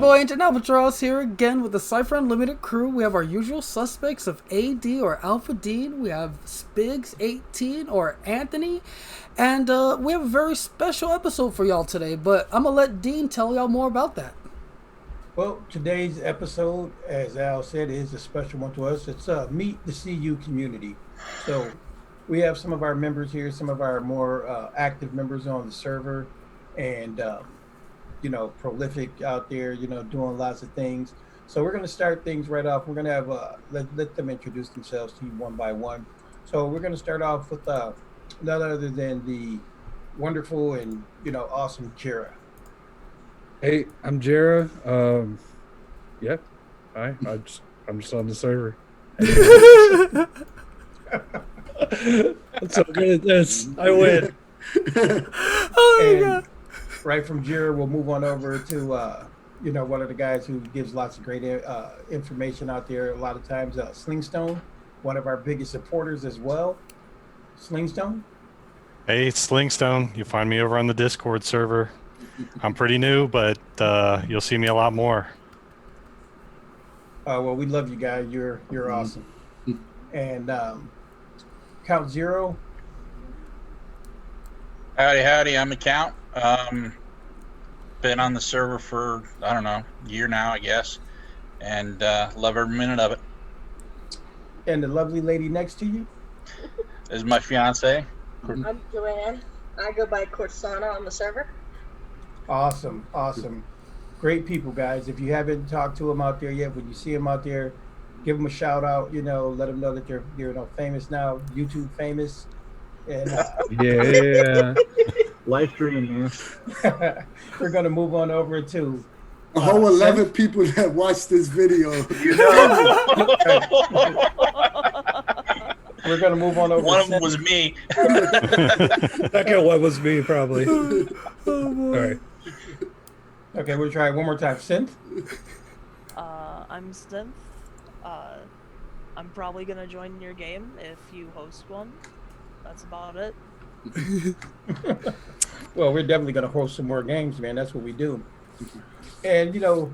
boy Ancient Albatross here again with the Cypher Unlimited crew. We have our usual suspects of AD or Alpha Dean. We have Spigs18 or Anthony. And we have a very special episode for y'all today, but I'm going to let Dean tell y'all more about that. Well, today's episode, as Al said, is a special one to us. It's Meet the CU Community. So we have some of our members here, some of our more active members on the server, and prolific out there, doing lots of things. So we're going to start things right off. We're going to have let them introduce themselves to you one by one. So we're going to start off with none other than the wonderful and awesome Jera. Hey, I'm Jera. Yep. Hi. I'm just on the server. I'm so good at this. I win. Oh my god. Right from Jera, we'll move on over to one of the guys who gives lots of great information out there. A lot of times, Sling Stone, one of our biggest supporters as well. Sling Stone. Hey, it's Sling Stone. You find me over on the Discord server. I'm pretty new, but you'll see me a lot more. Well, we love you guys. You're awesome. And CountZero. Howdy, I'm a Count. Been on the server for, I don't know, a year now, I guess. And love every minute of it. And the lovely lady next to you? This is my fiance. I'm Joanne. I go by Corsona on the server. Awesome. Great people, guys. If you haven't talked to them out there yet, when you see them out there, give them a shout out, let them know that you're famous now, YouTube famous. And yeah. Live stream, man. We're going to move on over to a whole 11 people that watched this video. We're going to move on over. One of them was me. Second one was me, probably. Oh, boy. All right. Okay, we'll try it one more time. Synth? I'm Synth. I'm probably going to join your game if you host one. That's about it. Well, we're definitely going to host some more games, man. That's what we do. And, we're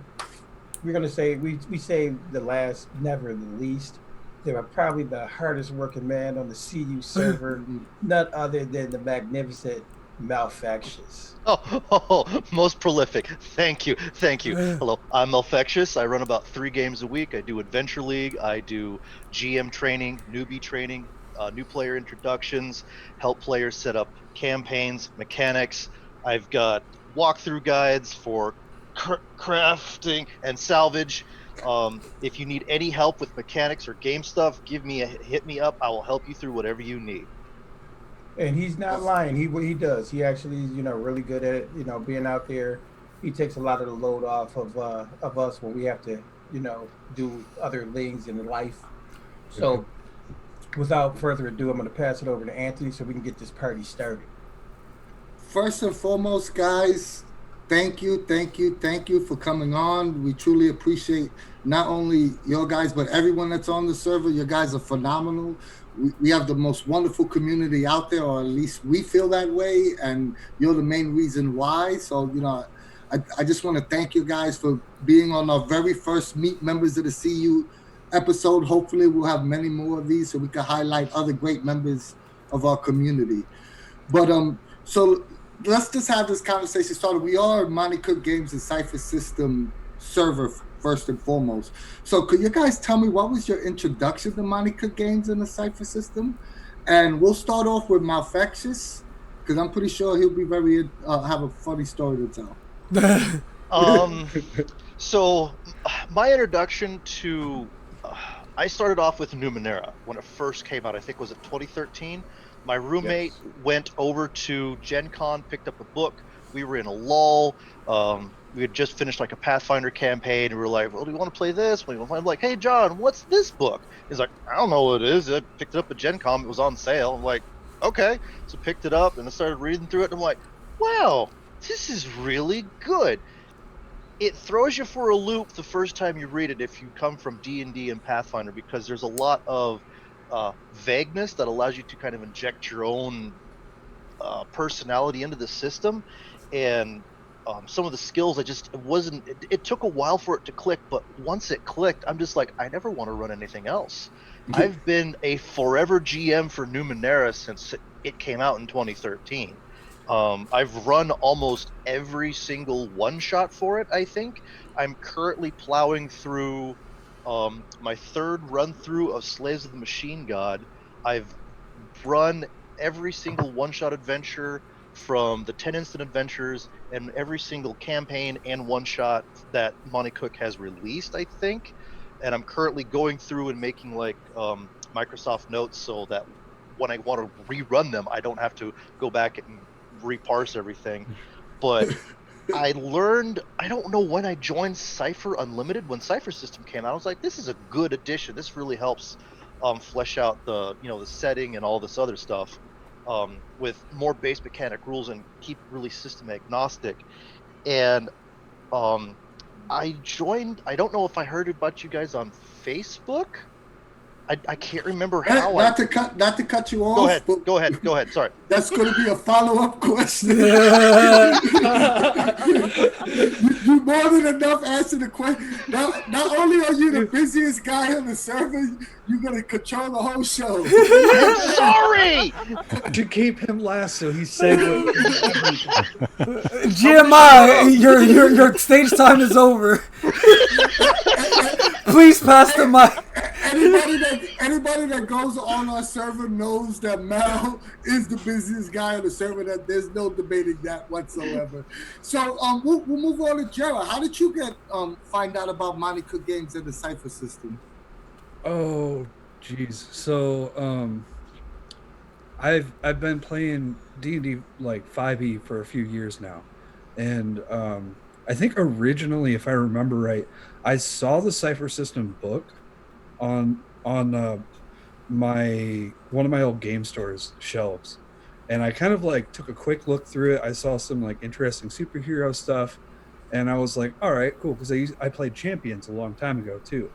going to say, we say the last, never the least. They were probably the hardest working man on the CU server, none other than the magnificent Maelfectious. Oh, most prolific. Thank you. Hello, I'm Maelfectious. I run about 3 games a week. I do Adventure League. I do GM training, newbie training, new player introductions, help players set up campaigns, mechanics. I've got walkthrough guides for crafting and salvage. If you need any help with mechanics or game stuff, hit me up. I will help you through whatever you need. And he's not lying. He does. He actually is, really good at it. Being out there. He takes a lot of the load off of us when we have to, do other things in life. So, without further ado, I'm going to pass it over to Anthony so we can get this party started. First and foremost, guys, thank you for coming on. We truly appreciate not only your guys, but everyone that's on the server. You guys are phenomenal. We have the most wonderful community out there, or at least we feel that way, and you're the main reason why. So, I just want to thank you guys for being on our very first Meet Members of the CU episode. Hopefully we'll have many more of these so we can highlight other great members of our community. But so let's just have this conversation started. We are Monte Cook Games and Cypher System server first and foremost. So could you guys tell me what was your introduction to Monte Cook Games and the Cypher System? And we'll start off with Maelfectious, because I'm pretty sure he'll be very have a funny story to tell. So my introduction to I started off with Numenera when it first came out. I think was it 2013. My roommate went over to Gen Con, picked up a book. We were in a lull. We had just finished like a Pathfinder campaign, and we were like, well, do you want to play this? I'm like, hey, John, what's this book? He's like, I don't know what it is. I picked it up at Gen Con. It was on sale. I'm like, okay. So picked it up, and I started reading through it, and I'm like, wow, this is really good. It throws you for a loop the first time you read it if you come from D&D and Pathfinder, because there's a lot of vagueness that allows you to kind of inject your own personality into the system. And some of the skills, it took a while for it to click, but once it clicked, I'm just like, I never want to run anything else. I've been a forever GM for Numenera since it came out in 2013. I've run almost every single one-shot for it, I think. I'm currently plowing through my third run-through of Slaves of the Machine God. I've run every single one-shot adventure from the 10 instant adventures and every single campaign and one-shot that Monte Cook has released, I think. And I'm currently going through and making like Microsoft notes so that when I want to rerun them, I don't have to go back and reparse everything. But I learned, I don't know when I joined Cypher Unlimited. When Cypher System came out, I was like, this is a good addition. This really helps flesh out the setting and all this other stuff with more base mechanic rules and keep really system agnostic. And I joined, I don't know if I heard about you guys on Facebook. I can't remember how. Not to cut you off. Go ahead. Sorry. That's going to be a follow-up question. You more than enough answered the question. Not only are you the busiest guy on the server, you're going to control the whole show. I'm sorry. To keep him last, so he said. GMI, your stage time is over. Please pass the mic. Anybody that goes on our server knows that Mel is the busiest guy on the server. That there's no debating that whatsoever. So we'll move on to Jera. How did you find out about Monte Cook Games and the Cypher System? Oh, geez. So I've been playing D&D like 5e for a few years now, and I think originally, if I remember right, I saw the Cypher System book on one of my old game stores shelves, and I kind of like took a quick look through it. I saw some like interesting superhero stuff, and I was like, all right, cool, because I played Champions a long time ago too.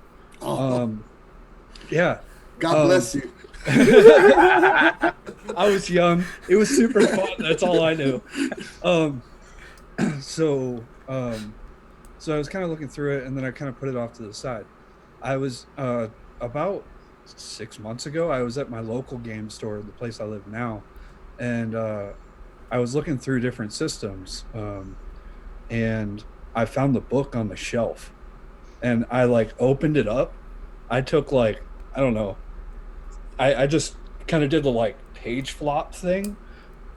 Yeah, God bless you. I was young. It was super fun. That's all I knew. So I was kind of looking through it, and then I kind of put it off to the side. I was about 6 months ago, I was at my local game store, the place I live now, and I was looking through different systems, and I found the book on the shelf, and I like opened it up. I took like, I don't know, I just kind of did the like page flop thing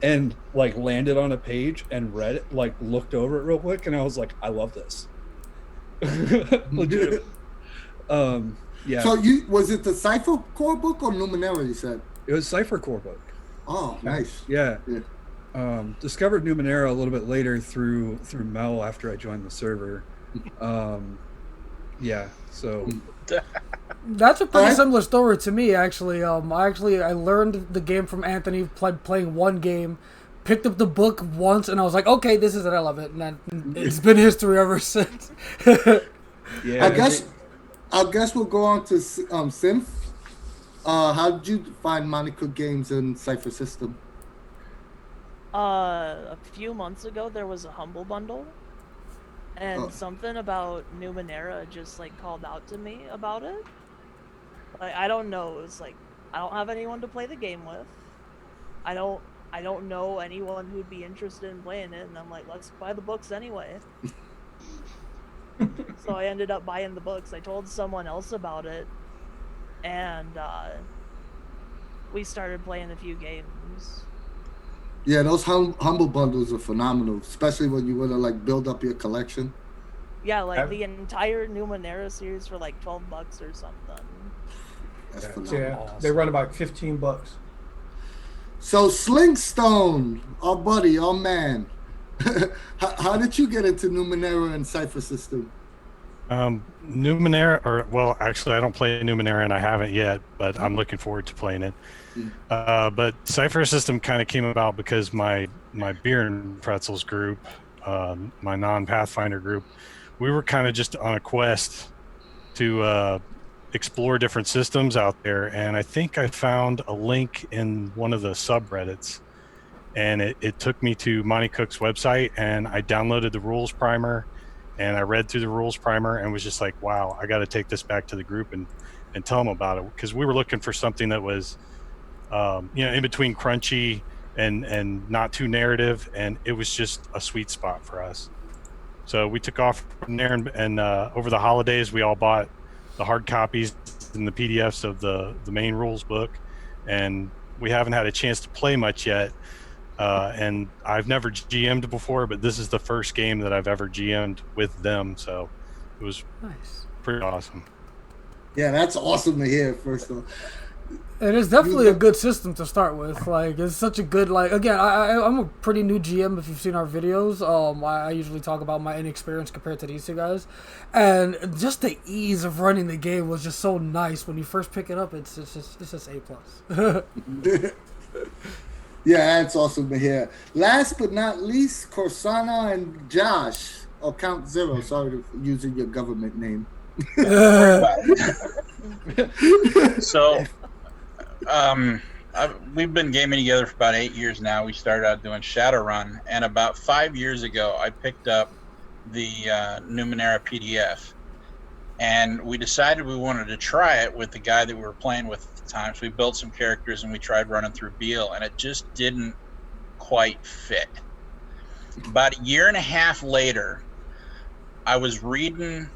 and like landed on a page and read it, like looked over it real quick, and I was like, I love this. Legit. Yeah. So was it the Cypher core book or Numenera, you said? It was Cypher core book. Oh, nice. Yeah. Discovered Numenera a little bit later through Mel after I joined the server. Yeah, so that's a pretty similar story to me, actually. I learned the game from Anthony, playing one game, picked up the book once, and I was like, okay, this is it, I love it, and then it's been history ever since. Yeah, I guess we'll go on to Synth. How did you find Monte Cook Games and Cypher System? A few months ago, there was a Humble Bundle, and something about Numenera just like called out to me about it. Like, I don't know. It's like I don't have anyone to play the game with. I don't know anyone who'd be interested in playing it, and I'm like, let's buy the books anyway. So I ended up buying the books. I told someone else about it, and we started playing a few games. Yeah, those humble bundles are phenomenal, especially when you want to like build up your collection. Yeah, like the entire Numenera series for like $12 or something. That's phenomenal. Yeah, awesome. they run about $15. So Sling Stone, our buddy, our man. How did you get into Numenera and Cypher System? Numenera, well, actually, I don't play Numenera and I haven't yet, but I'm looking forward to playing it. But Cypher System kind of came about because my Beer and Pretzels group, my non-Pathfinder group, we were kind of just on a quest to explore different systems out there, and I think I found a link in one of the subreddits, and it took me to Monte Cook's website, and I downloaded the rules primer, and I read through the rules primer, and was just like, wow, I got to take this back to the group and tell them about it, because we were looking for something that was in between crunchy and not too narrative, and it was just a sweet spot for us. So we took off from there, and over the holidays we all bought the hard copies and the PDFs of the main rules book, and we haven't had a chance to play much yet. And I've never GM'd before, but this is the first game that I've ever GM'd with them, so it was Nice. pretty awesome. Yeah, that's awesome to hear. First of all, It is definitely a good system to start with. Like, it's such a good, like, again, I'm a pretty new GM if you've seen our videos. I usually talk about my inexperience compared to these two guys. And just the ease of running the game was just so nice. When you first pick it up, it's just A+. yeah, that's awesome to hear. Last but not least, Corsona and Josh, or CountZero. Sorry for using your government name. So, we've been gaming together for about 8 years now. We started out doing Shadowrun, and about 5 years ago, I picked up the Numenera PDF, and we decided we wanted to try it with the guy that we were playing with at the time. So we built some characters, and we tried running through Beal, and it just didn't quite fit. About a year and a half later, I was reading.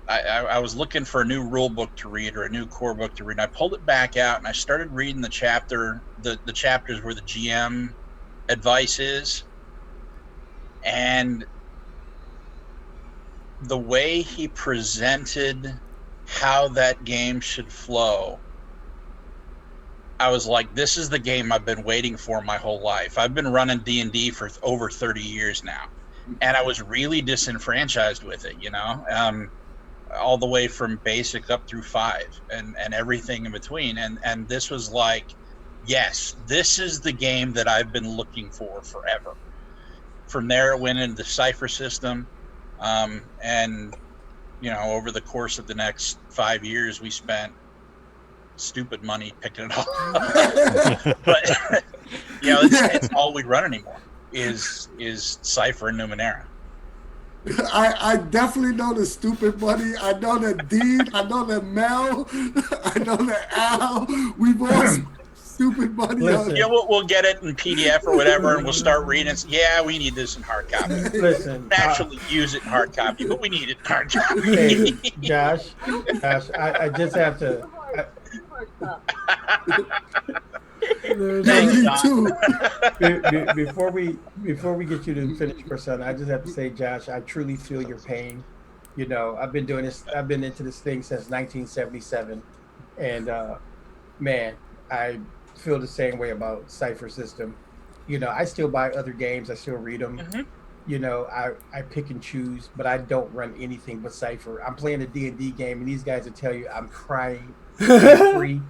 I was looking for a new rule book to read, or a new core book to read. And I pulled it back out, and I started reading the chapters where the GM advice is. And the way he presented how that game should flow, I was like, this is the game I've been waiting for my whole life. I've been running D&D for over 30 years now, and I was really disenfranchised with it, all the way from basic up through 5 and everything in between. And this was like, yes, this is the game that I've been looking for forever. From there, it went into the Cypher system. And, over the course of the next 5 years, we spent stupid money picking it up. But, it's all we run anymore is Cypher and Numenera. I definitely know the stupid money. I know that Dean. I know that Mel. I know that Al. We've all spent stupid money. Yeah, we'll get it in PDF or whatever, and we'll start reading. Yeah, we need this in hard copy. Listen, actually use it in hard copy, but we need it in hard copy. Hey, Josh, I just have to. Before we get you to finish, Corsona, I just have to say, Josh, I truly feel your pain. I've been doing this. I've been into this thing since 1977, and man, I feel the same way about Cypher system. I still buy other games. I still read them. Mm-hmm. I pick and choose, but I don't run anything but Cypher. I'm playing a D&D game, and these guys will tell you I'm crying every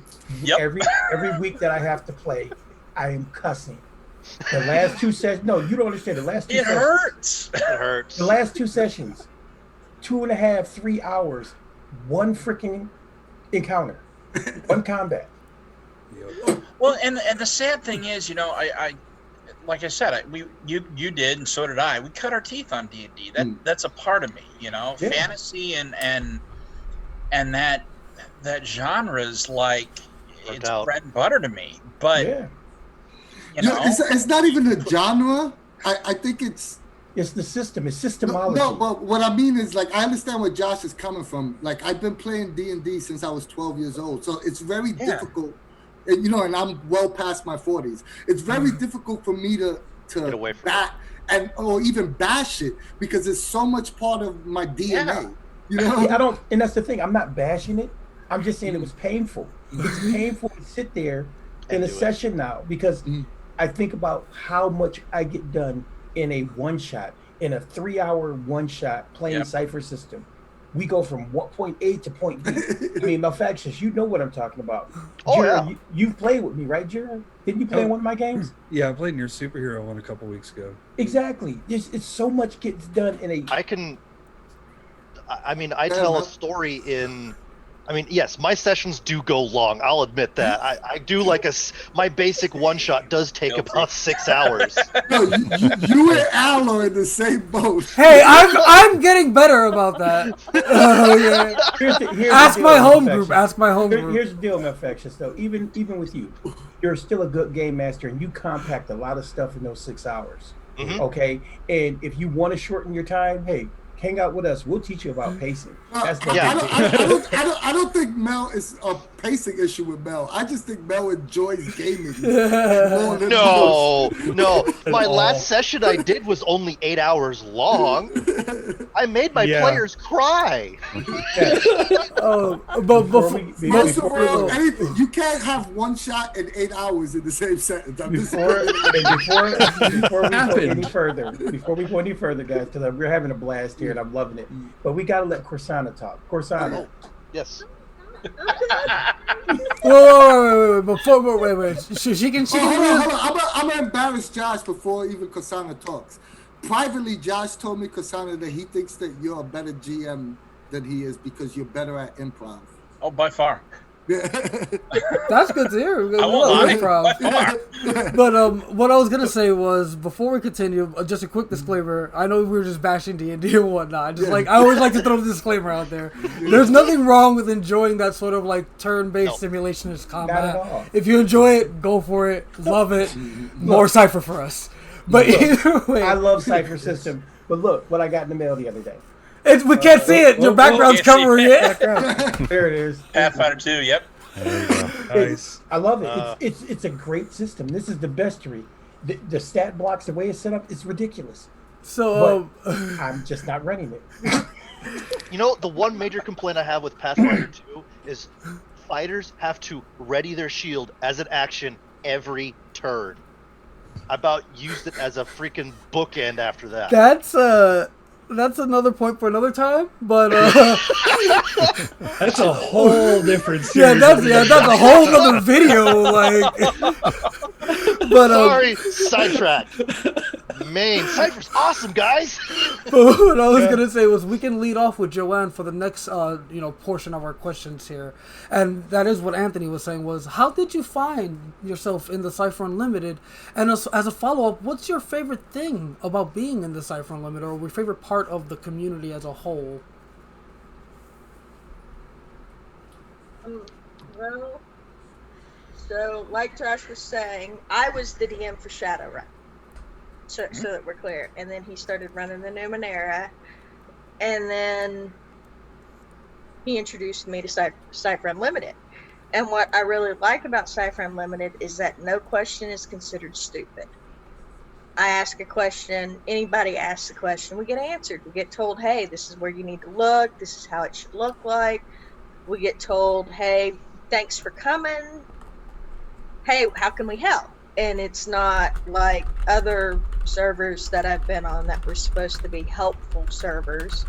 week that I have to play. I am cussing. The last 2 sessions. No, you don't understand. The last 2 It sessions. hurts. It hurts. The last 2 sessions, 2.5, 3 hours, one freaking encounter, one combat. Well, and the sad thing is, I like I said, you did, and so did I. We cut our teeth on D&D. That's a part of me, Yeah. Fantasy and that genre is like it's bread and butter to me. But it's not even a genre. I think it's the system. It's systemology. No, but what I mean is, like, I understand where Josh is coming from. Like, I've been playing D&D since I was 12 years old, so it's very difficult. And, and I'm well past my 40s. It's very difficult for me to get away from or even bash it, because it's so much part of my DNA. I don't, and that's the thing. I'm not bashing it. I'm just saying it was painful. It's painful to sit there in a session now, because I think about how much I get done in a one-shot, in a 3-hour one-shot playing Cypher system. We go from point A to point B. I mean, Maelfectious, you know what I'm talking about. Oh, Jera, you've played with me, right, Jera? Didn't you play one of my games? Yeah, I played in your superhero one a couple weeks ago. Exactly. It's so much gets done in a... I tell a story in I mean, yes, my sessions do go long. I'll admit that. I do like my basic one shot does take about 6 hours. No, you and Al are in the same boat. Hey, I'm getting better about that. Ask my home group. Ask my home group. Here's the deal, Maelfectious, though. Even with you, you're still a good game master, and you compact a lot of stuff in those 6 hours. Mm-hmm. Okay, and if you want to shorten your time, hey, hang out with us. We'll teach you about pacing. That's the I don't think Mel is a pacing issue with Mel. I just think Mel enjoys gaming. More than No. My last session I did was only 8 hours long. I made my players cry. But first of all, you can't have one shot in 8 hours in the same sentence. Before we go any further, guys, because we're having a blast here and I'm loving it. But we gotta let Corsona talk. Corsona. Yes. Wait. She can. Hold on. I'm gonna embarrass Josh before even Corsona talks. Privately, Josh told me, Corsona, that he thinks that you're a better GM than he is because you're better at improv. Oh, by far. That's good to hear. I won't lie. But what I was gonna say was, before we continue, just a quick disclaimer. I know we were just bashing D&D and whatnot. I always like to throw the disclaimer out there. There's nothing wrong with enjoying that sort of like turn-based simulationist combat. If you enjoy it, go for it. Love it. More Cypher for us. But either way, I love Cypher system. But look, what I got in the mail the other day. We can't see it. Your background's covering it. There it is. Pathfinder 2, yep. Nice. I love it. It's a great system. This is the bestery. The stat blocks, the way it's set up, it's ridiculous. So I'm just not running it. You know, the one major complaint I have with Pathfinder 2 is fighters have to ready their shield as an action every turn. I about used it as a freaking bookend after that. That's another point for another time, but that's a whole different series. That's a whole other video. Sorry, sidetrack. Man, Cypher's awesome, guys. But what I was gonna say was we can lead off with Joanne for the next portion of our questions here, and that is what Anthony was saying was, how did you find yourself in the Cypher Unlimited? And as a follow-up, what's your favorite thing about being in the Cypher Unlimited, or your favorite part of the community as a whole? Well, so like Josh was saying, I was the DM for Shadowrun. So that we're clear. And then he started running the Numenera. And then he introduced me to Cypher Unlimited. And what I really like about Cypher Unlimited is that no question is considered stupid. I ask a question, anybody asks a question, we get answered. We get told, hey, this is where you need to look. This is how it should look like. We get told, hey, thanks for coming. Hey, how can we help? And it's not like other servers that I've been on that were supposed to be helpful servers,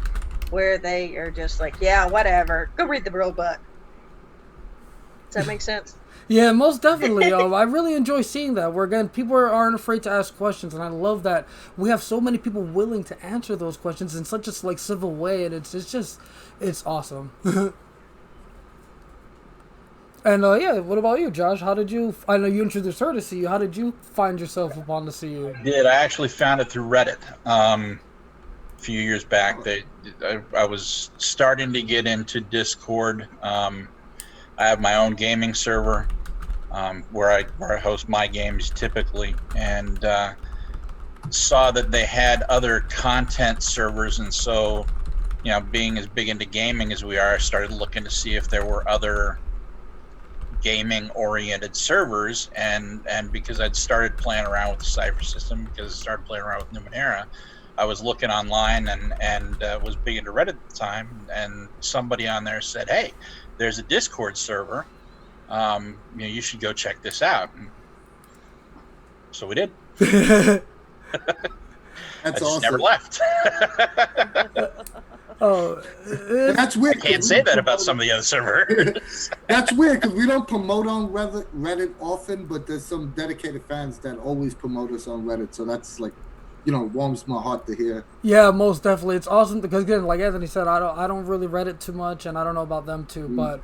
where they are just like, yeah, whatever, go read the rule book. Does that make sense? Yeah, most definitely. I really enjoy seeing that, where again, people aren't afraid to ask questions, and I love that we have so many people willing to answer those questions in such a civil way, and it's awesome. And what about you, Josh? How did you? I know you introduced her to CU. How did you find yourself upon the CU? I actually found it through Reddit. A few years back, I was starting to get into Discord. I have my own gaming server where I host my games typically, and saw that they had other content servers, and so being as big into gaming as we are, I started looking to see if there were other gaming oriented servers, and because I'd started playing around with the Cypher system, because I started playing around with Numenera, I was looking online and was big into Reddit at the time, and somebody on there said, hey, there's a Discord server, you should go check this out. And so we did. That's I just awesome. never left. That's weird. I can't say that about some of the other servers. That's weird because we don't promote on Reddit often, but there's some dedicated fans that always promote us on Reddit. So that's like warms my heart to hear. Yeah, most definitely. It's awesome because again, like Anthony said, I don't really Reddit too much, and I don't know about them too. But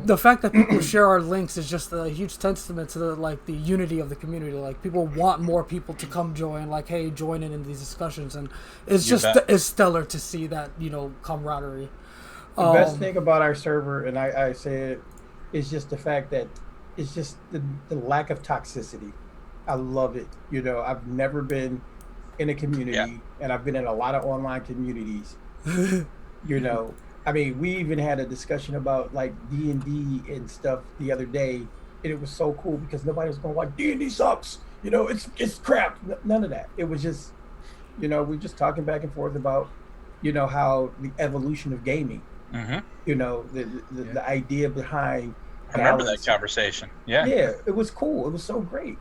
the fact that people share our links is just a huge testament to the unity of the community. Like people want more people to come join. Like, hey, join in these discussions, and it's it's stellar to see that camaraderie. The best thing about our server, and I say it, is just the fact that it's just the lack of toxicity. I love it. I've never been in a community, and I've been in a lot of online communities. I mean, we even had a discussion about like D&D and stuff the other day, and it was so cool because nobody was going like D&D sucks. It's crap. None of that. It was just, we're just talking back and forth about, how the evolution of gaming. The idea behind. I remember that conversation. Yeah. Yeah, it was cool. It was so great.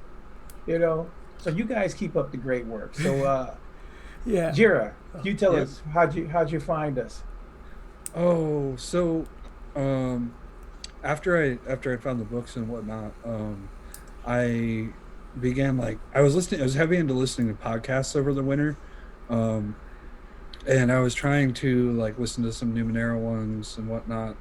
So you guys keep up the great work. So, yeah, Jera, you tell us how'd you find us? Oh, so, after I found the books and whatnot, I began I was heavy into listening to podcasts over the winter, and I was trying to listen to some Numenera ones and whatnot,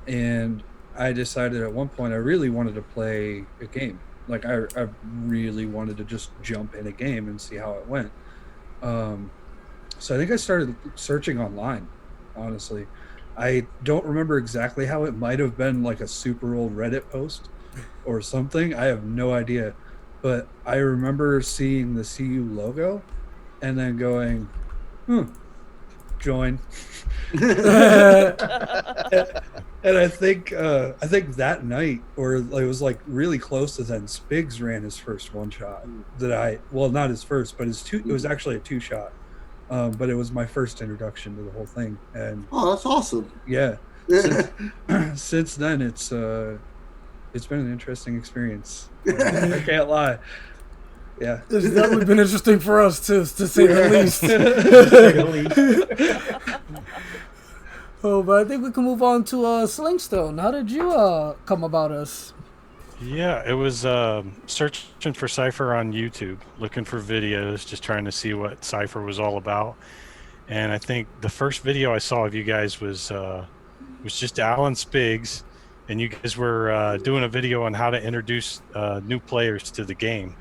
and I decided at one point I really wanted to play a game. I really wanted to just jump in a game and see how it went. So I think I started searching online, honestly. I don't remember exactly how. It might have been a super old Reddit post or something. I have no idea. But I remember seeing the CU logo and then going, join. And I think that night, or it was really close to then, Spigs ran his first one shot not his first, but it was actually a 2-shot. But it was my first introduction to the whole thing. And that's awesome. Yeah. Since then it's been an interesting experience. I can't lie. Yeah. It's definitely been interesting for us too, to say the least. Oh, but I think we can move on to Sling Stone. How did you come about us? Yeah, it was searching for Cypher on YouTube, looking for videos, just trying to see what Cypher was all about. And I think the first video I saw of you guys was just Alan Spigs, and you guys were doing a video on how to introduce new players to the game.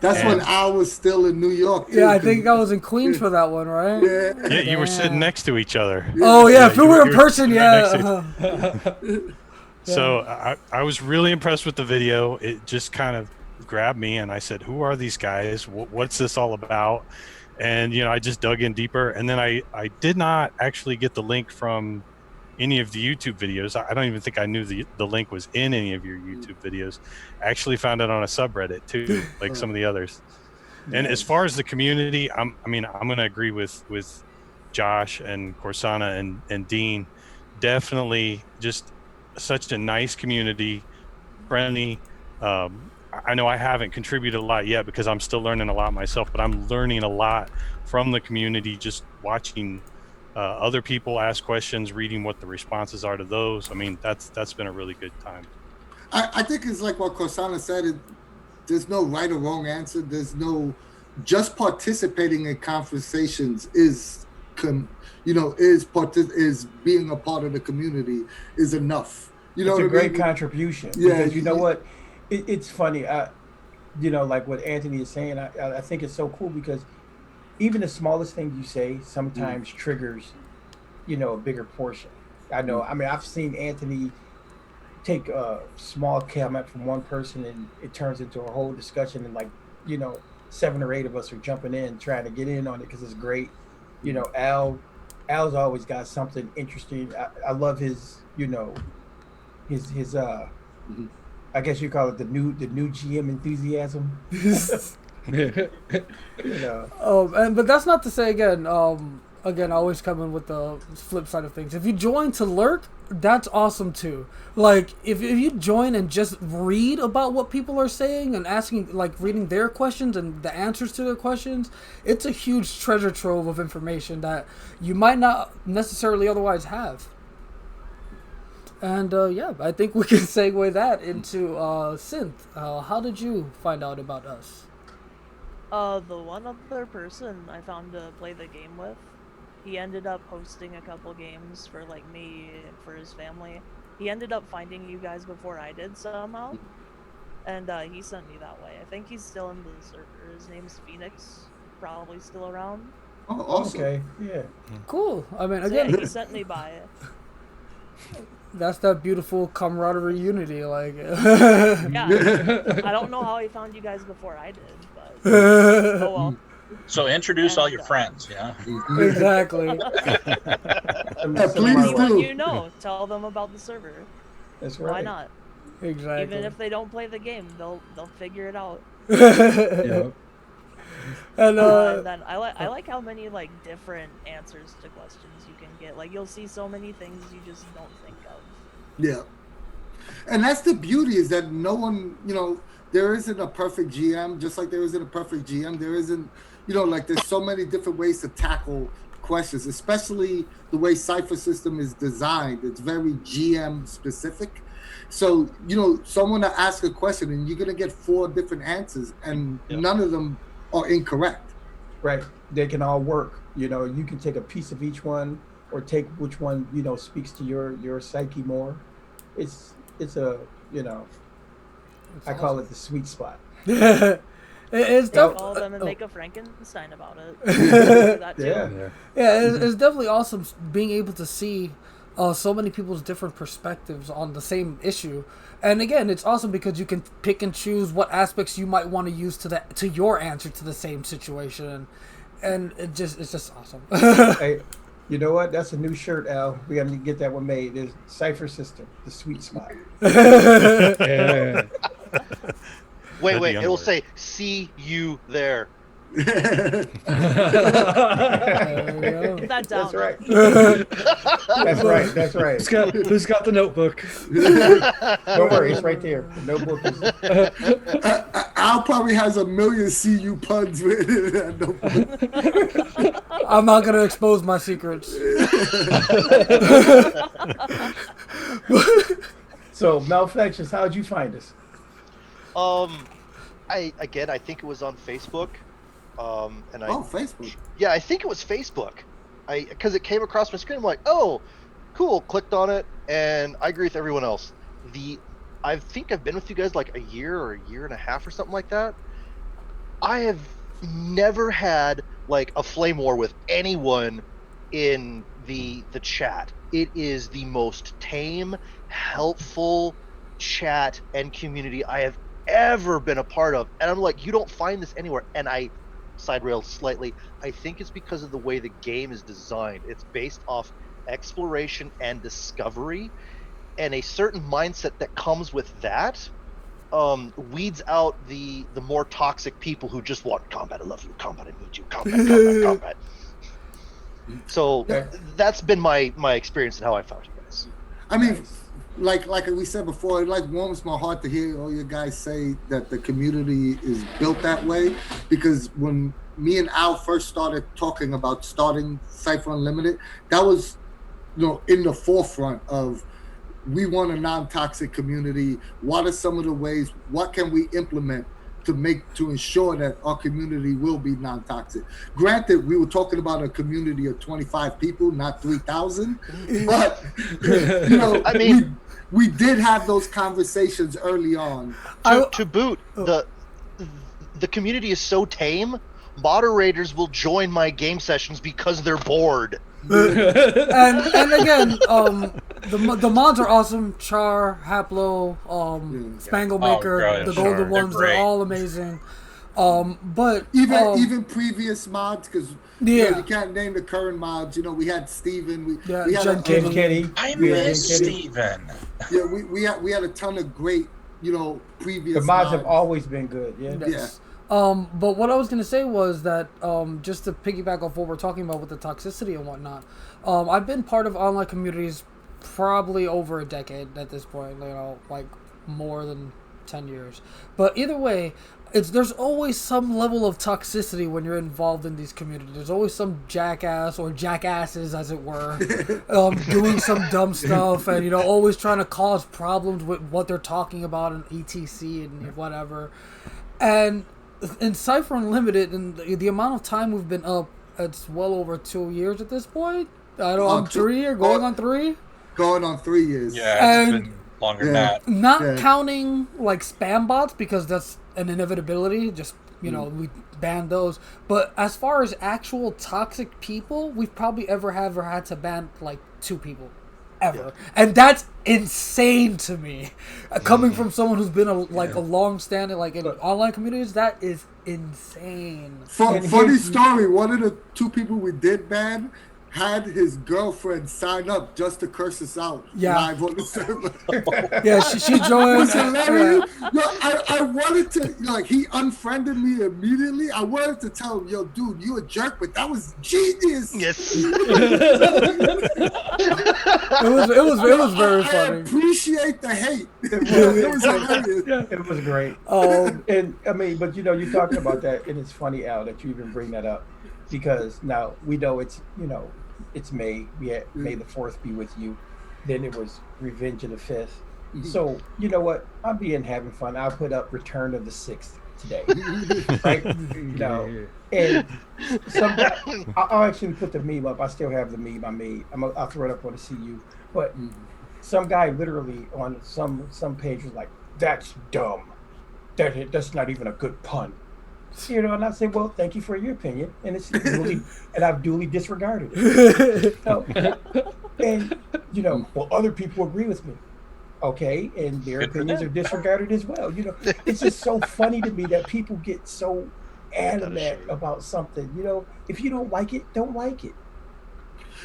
That's when I was still in New York. Yeah, I think I was in Queens for that one, right? Yeah, you were sitting next to each other. Oh yeah, if we were in person, yeah. So I was really impressed with the video. It just kind of grabbed me, and I said, "Who are these guys? What's this all about?" And I just dug in deeper, and then I did not actually get the link from any of the YouTube videos. I don't even think I knew the link was in any of your YouTube videos. I actually found it on a subreddit too, like some of the others. And as far as the community, I'm going to agree with Josh and Corsona and Dean. Definitely just such a nice community, friendly. I know I haven't contributed a lot yet because I'm still learning a lot myself, but I'm learning a lot from the community, just watching other people ask questions, reading what the responses are to those. I mean, that's been a really good time. I think it's like what Corsana said. There's no right or wrong answer. There's no, just participating in conversations is being a part of the community is enough. It's a great contribution. Yeah, because you know what? It's funny. Like what Anthony is saying. I think it's so cool because even the smallest thing you say sometimes triggers, a bigger portion. I know. I mean, I've seen Anthony take a small comment from one person and it turns into a whole discussion, and 7 or 8 of us are jumping in trying to get in on it because it's great. Al's always got something interesting. I love his, his I guess you call it the new GM enthusiasm. But that's not to say again, I always come in with the flip side of things. If you join to lurk, that's awesome too. Like if you join and just read about what people are saying and asking, reading their questions and the answers to their questions, it's a huge treasure trove of information that you might not necessarily otherwise have. And I think we can segue that into Synth. How did you find out about us? The one other person I found to play the game with, he ended up hosting a couple games for like me and for his family. He ended up finding you guys before I did somehow, and he sent me that way. I think he's still in the server. His name's Phoenix, probably still around. Oh, awesome. Okay, yeah. Cool. I mean, So again, yeah, he sent me by it. that's that beautiful camaraderie unity. Like, Yeah, I don't know how he found you guys before I did, but oh well. So introduce all your friends, yeah. Exactly. Please Anyone do. you know, tell them about the server. That's right. Why not? Exactly. Even if they don't play the game, they'll figure it out. Yep. And And then I like how many like different answers to questions you can get. Like you'll see so many things you just don't think of. Yeah. And that's the beauty, is that no one, there isn't a perfect GM, just like there isn't a perfect GM. There isn't, like there's so many different ways to tackle questions, especially the way Cypher system is designed. It's very GM specific. So, someone to ask a question and you're going to get 4 different answers, and none of them are incorrect. Right. They can all work. You can take a piece of each one, or take which one, speaks to your psyche more. It's a, I call it the sweet spot. It's Call them and make a Frankenstein about it. That too. Yeah, it's definitely awesome being able to see so many people's different perspectives on the same issue. And again, it's awesome because you can pick and choose what aspects you might want to use to your answer to the same situation, and it's just awesome. Hey, you know what? That's a new shirt, Al. We got to get that one made. There's Cypher System, the sweet spot. Yeah. Wait, it'll say, "See you there." Get that down. That's right. That's right. Who's got the notebook? Don't worry, it's right there. The notebook is. Al probably has a million CU puns written in that notebook. I'm not gonna expose my secrets. So, Maelfectious, how'd you find us? I think it was on Facebook. Facebook. Yeah, I think it was Facebook. Because it came across my screen. I'm like, oh, cool. Clicked on it, and I agree with everyone else. I think I've been with you guys like a year or a year and a half or something like that. I have never had like a flame war with anyone in the chat. It is the most tame, helpful chat and community I have ever been a part of. And I'm like, you don't find this anywhere. And I side railed slightly. I think it's because of the way the game is designed. It's based off exploration and discovery, and a certain mindset that comes with that weeds out the more toxic people who just want combat. I love you, combat. I need you, combat. So that's been my experience and how I found you guys. I mean, like we said before, it warms my heart to hear all you guys say that the community is built that way, because when me and Al first started talking about starting Cypher Unlimited, that was in the forefront of, we want a non-toxic community. What are some of the ways, what can we implement to ensure that our community will be non-toxic? Granted, we were talking about a community of 25 people, not 3,000, but I mean, we did have those conversations early on. To boot, the community is so tame, moderators will join my game sessions because they're bored. and again, the mods are awesome. Char, Haplo, Spanglemaker, the golden ones, they're all amazing. But even previous mods, because you can't name the current mods. We had Steven, we had Kenny. I miss Steven. Yeah, we had a ton of great, previous. The mods have always been good. Yeah. Yes. But what I was going to say was that just to piggyback off what we're talking about with the toxicity and whatnot, I've been part of online communities probably over a decade at this point, like more than 10 years. But either way, there's always some level of toxicity when you're involved in these communities. There's always some jackass or jackasses, as it were, doing some dumb stuff and, always trying to cause problems with what they're talking about and etc. and whatever. And in Cypher Unlimited, and the amount of time we've been up, it's well over 2 years at this point. I don't. I'm 3 or going on 3. Going on 3 years. Yeah, it's been longer than that. Not counting like spam bots because that's an inevitability. Just we ban those. But as far as actual toxic people, we've probably ever had to ban like 2 people. Ever, and that's insane to me. Coming from someone who's been a long-standing in online communities, that is insane. Funny story. One of the 2 people we did ban had his girlfriend sign up just to curse us out live on the server. Yeah, she joined. It was hilarious. Yo, I wanted to, he unfriended me immediately. I wanted to tell him, yo, dude, you a jerk, but that was genius. Yes. It was very funny. I appreciate the hate. It was hilarious. Yeah, it was great. And I mean, but you're talking about that, and it's funny, Al, that you even bring that up, because now we know it's May. We had May the 4th be with you. Then it was Revenge of the 5th. So you know what? I'm having fun. I'll put up Return of the 6th today, right? And I'll actually put the meme up. I still have the meme I made. I'll throw it up on the CU. But some guy literally on some page was like, "That's dumb. That's not even a good pun." And I say, well, thank you for your opinion, and and I've duly disregarded it. Well, other people agree with me, okay, and their opinions are disregarded as well. It's just so funny to me that people get so adamant about something. If you don't like it, don't like it.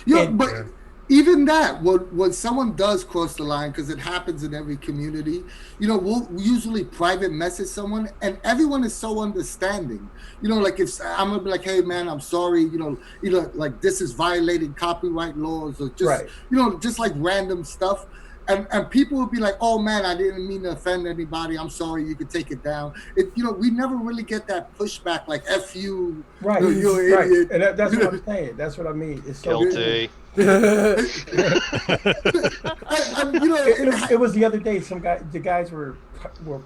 But even that, when someone does cross the line, because it happens in every community, we'll usually private message someone, and everyone is so understanding. If I'm gonna be like, hey man, I'm sorry, like this is violating copyright laws, or just just like random stuff. And people will be like, oh man, I didn't mean to offend anybody. I'm sorry, you could take it down. We never really get that pushback like F you, right? You're an idiot. And that's what I'm saying. That's what I mean. It's so guilty. It was the other day. The guys were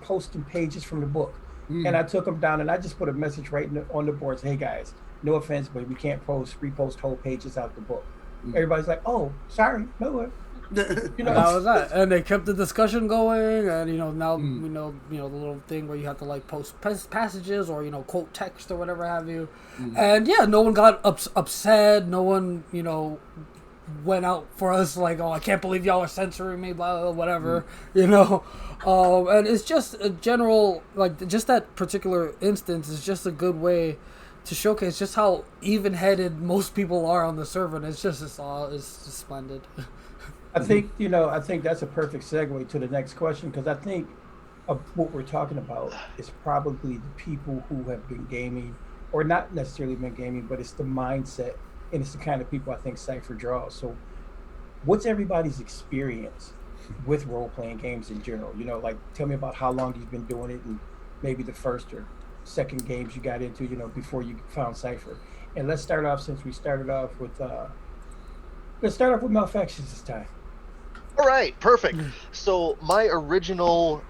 posting pages from the book, and I took them down, and I just put a message right on the boards. Hey guys, no offense, but we can't repost whole pages out the book. Everybody's like, oh, sorry, no. That was that, and they kept the discussion going, and now we know the little thing where you have to post passages or quote text or whatever have you, and no one got upset, no one went out for us like, oh, I can't believe y'all are censoring me, blah, blah, whatever, and it's just a general just that particular instance is just a good way to showcase just how even-headed most people are on the server, and it's just splendid. I think that's a perfect segue to the next question, because I think what we're talking about is probably the people who have been gaming, or not necessarily been gaming, but it's the mindset, and it's the kind of people I think Cypher draws. So what's everybody's experience with role-playing games in general? Tell me about how long you've been doing it, and maybe the first or second games you got into, before you found Cypher. And let's start off with Maelfectious this time. All right, perfect. So my original,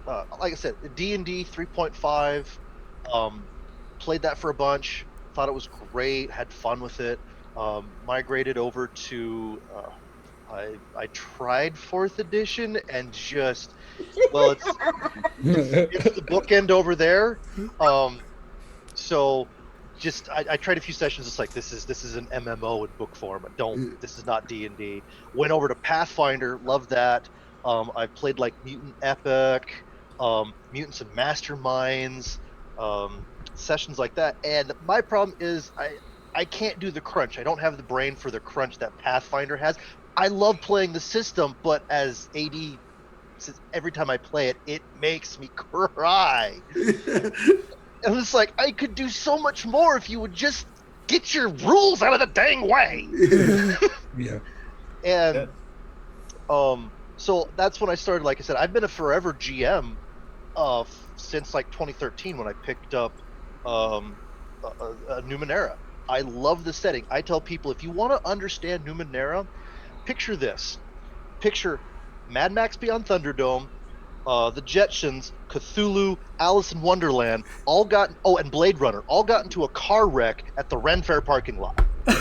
like I said, D&D 3.5, played that for a bunch, thought it was great, had fun with it, migrated over to, I tried 4th edition and just, well, it's the bookend over there. So just I tried a few sessions. It's like this is an MMO in book form. This is not D&D. Went over to Pathfinder, loved that. I played Mutant Epic, Mutants and Masterminds, sessions like that. And my problem is I can't do the crunch. I don't have the brain for the crunch that Pathfinder has. I love playing the system, but as AD, every time I play it, it makes me cry. And it's like, I could do so much more if you would just get your rules out of the dang way. Yeah. And so that's when I started. Like I said, I've been a forever GM since 2013 when I picked up a Numenera. I love the setting. I tell people, if you want to understand Numenera, picture this. Picture Mad Max Beyond Thunderdome, the Jetsons, Cthulhu, Alice in Wonderland, and Blade Runner, all got into a car wreck at the Ren Fair parking lot. You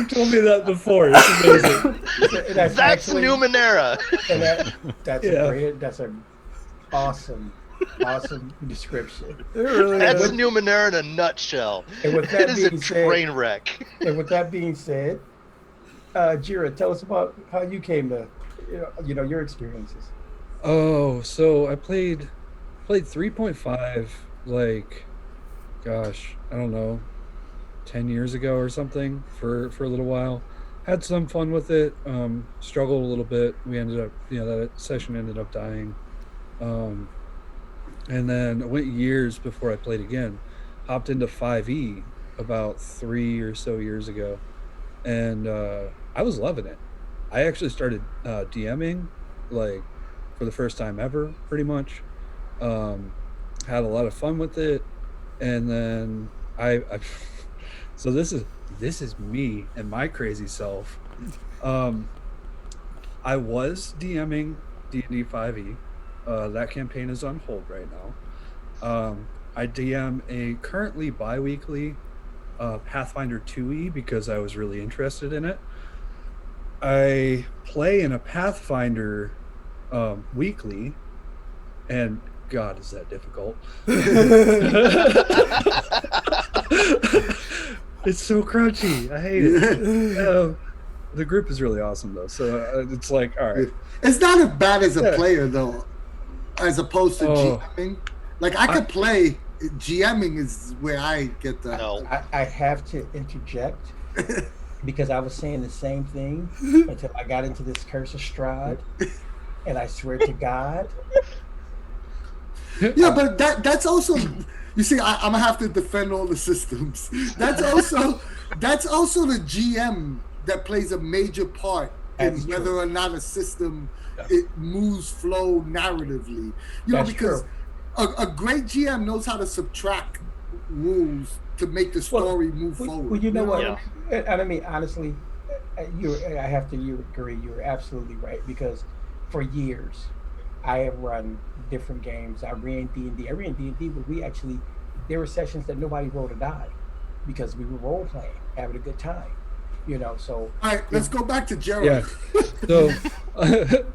told me that before. It's amazing. That's actually, Numenera. And that's Yeah. that's an awesome description. That's Numenera in a nutshell. And with that It is a being said- train wreck. And with that being said, Jera, tell us about how you came to, your experiences. Oh, so I played 3.5 like, gosh, I don't know, 10 years ago or something for a little while. Had some fun with it. Struggled a little bit. We ended up, that session ended up dying. And then it went years before I played again. Hopped into 5e about 3 or so years ago, and I was loving it. I actually started DMing like for the first time ever, pretty much. Had a lot of fun with it, and then I so this is me and my crazy self. I was DMing D&D 5e. That campaign is on hold right now. I DM a currently bi-weekly Pathfinder 2e because I was really interested in it. I play in a Pathfinder weekly, and God, is that difficult. It's so crunchy. I hate it. The group is really awesome, though. So it's like, all right. It's not as bad as a player, though, as opposed to Oh. GMing. Like, I could play. GMing is where I get the... No. I have to interject because I was saying the same thing until I got into this curse of Strahd, and I swear to God. Yeah, but that's also... You see, I'm gonna have to defend all the systems. That's also the GM that plays a major part in That's whether true. or not a system it moves flow narratively. That's Because true. a great GM knows how to subtract rules to make the story move forward. Well, you know what? Yeah. And I mean, honestly, I have to agree. You're absolutely right, because for years I have run different games. I ran D&D. I ran D&D, but there were sessions that nobody rolled a die because we were role playing, having a good time. So All right, let's go back to Jera.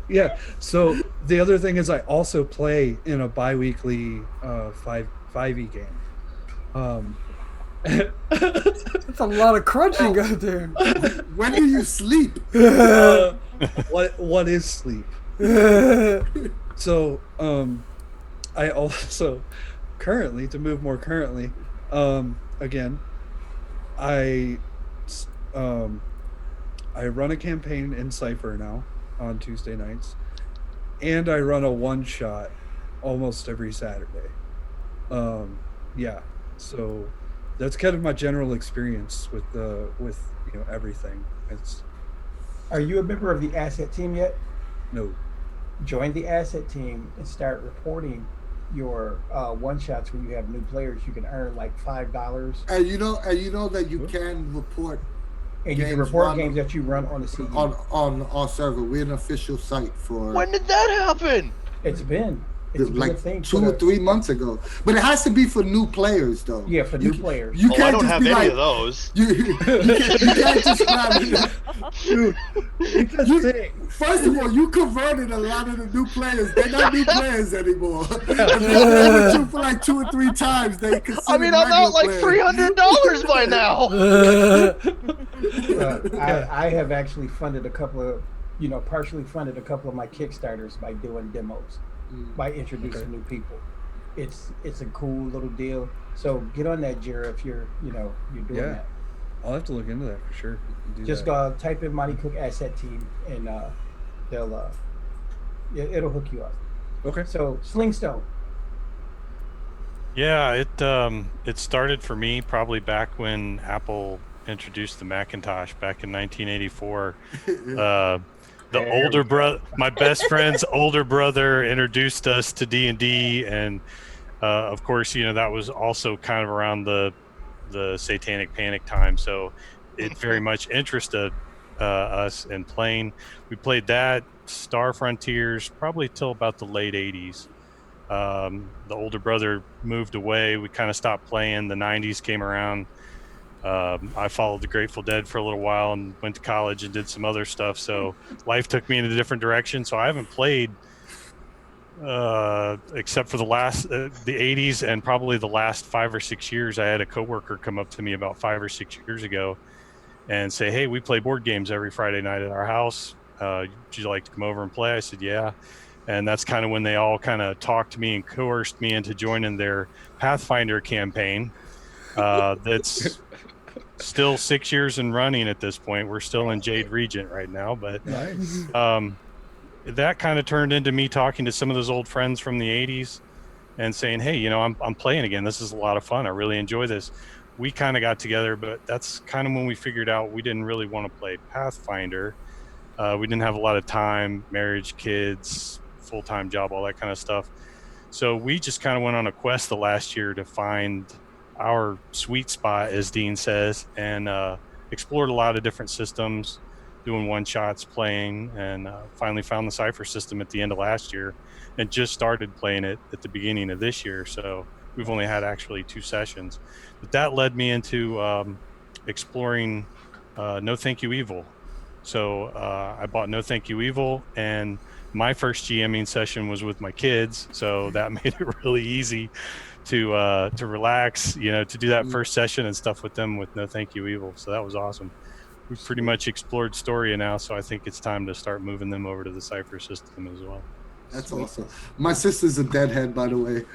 Yeah. So the other thing is I also play in a bi-weekly 5e game. That's a lot of crunching out there. When do you sleep? What is sleep? So I also currently, to move more currently, again, I run a campaign in Cypher now on Tuesday nights, and I run a one-shot almost every Saturday. Yeah, so that's kind of my general experience with everything. are you a member of the asset team yet? No. Join the asset team and start reporting your one shots when you have new players. You can earn like $5, And you know that you can report and you can Games report run games that you run on the CU. on our server. We're an official site for When did that happen? It's been a like thing 2 or 3 months ago. But it has to be for new players, though. Yeah, for new players. You Oh, I can't don't just have be any like, of those. You can't just grab Dude, it's a thing. First of all, you converted a lot of the new players. They're not new players anymore. If they play with you for like 2 or 3 times, they consider I mean, I'm out like $300 by now. I have actually funded a couple of, partially funded a couple of my Kickstarters by doing demos, by introducing new people. It's a cool little deal. So get on that, Jera, if you're doing that. I'll have to look into that for sure. Just go type in Monte Cook Asset Team, and it'll hook you up. Okay. So Sling Stone. Yeah, it started for me probably back when Apple introduced the Macintosh back in 1984. My best friend's older brother introduced us to D&D, and of course, that was also kind of around the Satanic Panic time, so it very much interested us in playing. We played that Star Frontiers probably till about the late 80s. The older brother moved away. We kind of stopped playing. The 90s came around. I followed the Grateful Dead for a little while and went to college and did some other stuff. So life took me in a different direction. So I haven't played except for the 80s, and probably the last 5 or 6 years. I had a coworker come up to me about 5 or 6 years ago and say, "Hey, we play board games every Friday night at our house. Would you like to come over and play?" I said, "Yeah." And that's kind of when they all kind of talked to me and coerced me into joining their Pathfinder campaign. That's still 6 years and running at this point. We're still in Jade Regent right now, but Nice. that kind of turned into me talking to some of those old friends from the 80s and saying, "Hey, I'm playing again. This is a lot of fun. I really enjoy this." We kind of got together, but that's kind of when we figured out we didn't really want to play Pathfinder. We didn't have a lot of time, marriage, kids, full-time job, all that kind of stuff. So we just kind of went on a quest the last year to find our sweet spot, as Dean says, and explored a lot of different systems, doing one-shots, playing, and finally found the Cypher system at the end of last year and just started playing it at the beginning of this year. So we've only had actually 2 sessions. But that led me into exploring No Thank You Evil. So I bought No Thank You Evil, and my first GMing session was with my kids, so that made it really easy to relax, to do that first session and stuff with them with No Thank You Evil. So that was awesome. We've pretty much explored Storia now, so I think it's time to start moving them over to the Cypher system as well. That's awesome. My sister's a deadhead, by the way.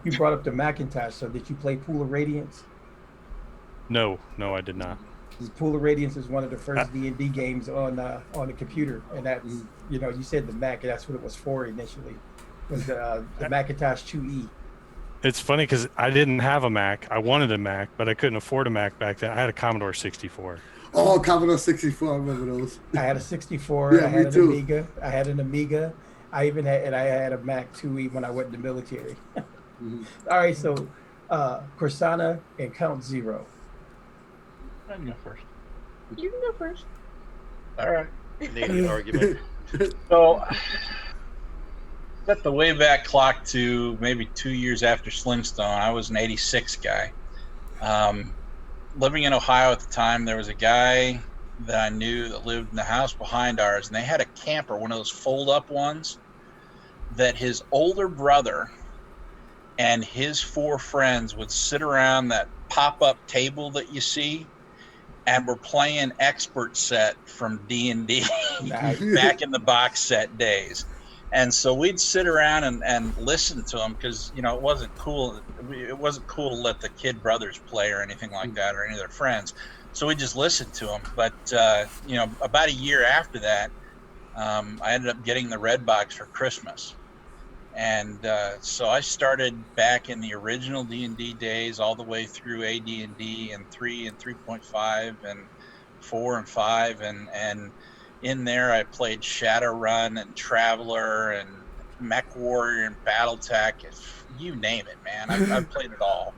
You brought up the Macintosh. So did you play Pool of Radiance? No, I did not. Pool of Radiance is one of the first D&D games on the computer, and that's you said the Mac, and that's what it was for initially. Was the Macintosh 2E. It's funny because I didn't have a Mac. I wanted a Mac, but I couldn't afford a Mac back then. I had a Commodore 64. Oh, Commodore 64! I remember those. I had a 64. Yeah, I had me too. Amiga. I had an Amiga. I had a Mac 2E when I went in the military. All right, so Corsona and CountZero. I can go first. You can go first. All right. Need an argument. So, set the way back clock to maybe 2 years after Sling Stone. I was an 86 guy. Living in Ohio at the time, there was a guy that I knew that lived in the house behind ours, and they had a camper, one of those fold-up ones, that his older brother and his 4 friends would sit around that pop-up table that you see, and we're playing expert set from D&D back in the box set days. And so we'd sit around and listen to them because, it wasn't cool. It wasn't cool to let the kid brothers play or anything like that or any of their friends. So we just listened to them. But, about a year after that, I ended up getting the red box for Christmas. And so I started back in the original D&D days all the way through AD&D and 3 and 3.5 and 4 and 5. And in there I played Shadowrun and Traveler and Mech Warrior and Battletech. You name it, man. I've played it all.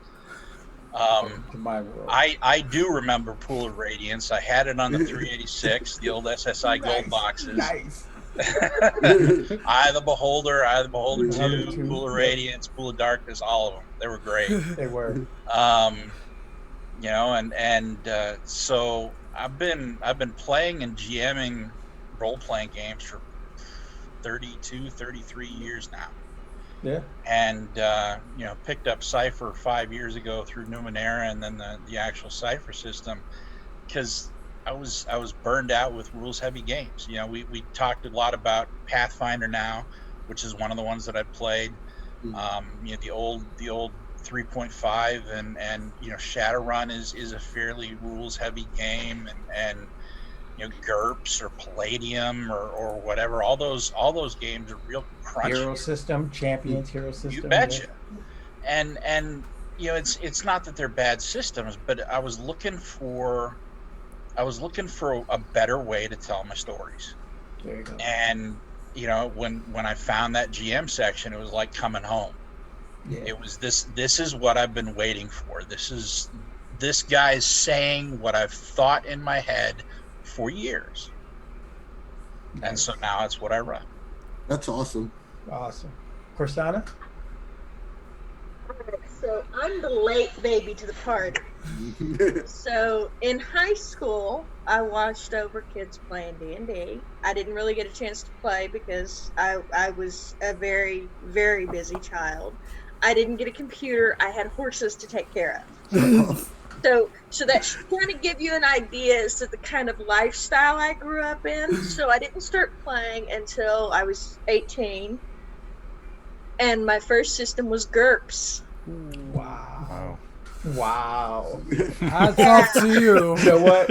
I do remember Pool of Radiance. I had it on the 386, the old SSI gold boxes. Nice. Eye of the Beholder 2, Pool of Radiance, Pool of Darkness, all of them. They were great. They were. So I've been playing and GMing role-playing games for 32, 33 years now. Yeah. And picked up Cypher 5 years ago through Numenera and then the actual Cypher system because I was burned out with rules heavy games. We talked a lot about Pathfinder now, which is one of the ones that I played. The old 3.5 and Shadowrun is a fairly rules heavy game and GURPS or Palladium or whatever. All those games are real crunchy. Hero system, Champions Hero system. You betcha. Yeah. And it's not that they're bad systems, but I was looking for a better way to tell my stories. There you go. And when I found that GM section, it was like coming home. Yeah. It was this is what I've been waiting for. This guy's saying what I've thought in my head for years. And so now it's what I run. That's awesome. Awesome. Corsona? So I'm the late baby to the party. So in high school, I watched over kids playing D&D. I didn't really get a chance to play because I was a very, very busy child. I didn't get a computer. I had horses to take care of. So that should kind of give you an idea as to the kind of lifestyle I grew up in. So I didn't start playing until I was 18. And my first system was GURPS. Wow. Wow. Hats off to you. You know what?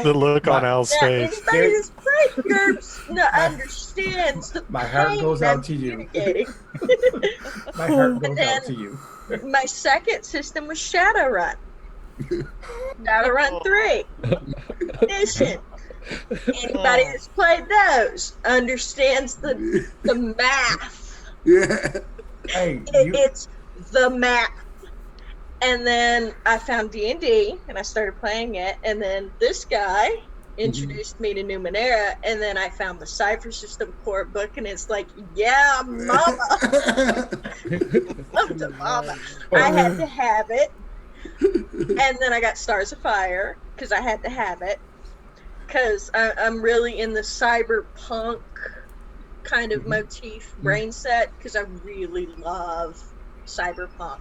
The look on Al's Now, face. anybody who's played GURPS understands the My heart pain goes I'm out to you. communicating. My heart goes And out to you. My second system was Shadowrun. Shadowrun 3. Edition. Anybody that's played those understands the math. Yeah. Hey, It's the math. And then I found D&D and I started playing it. And then this guy introduced me to Numenera. And then I found the Cypher System core book. And it's like, yeah, mama. Love to mama. I had to have it. And then I got Stars of Fire because I had to have it. Because I'm really in the cyberpunk kind of motif brain set because I really love cyberpunk.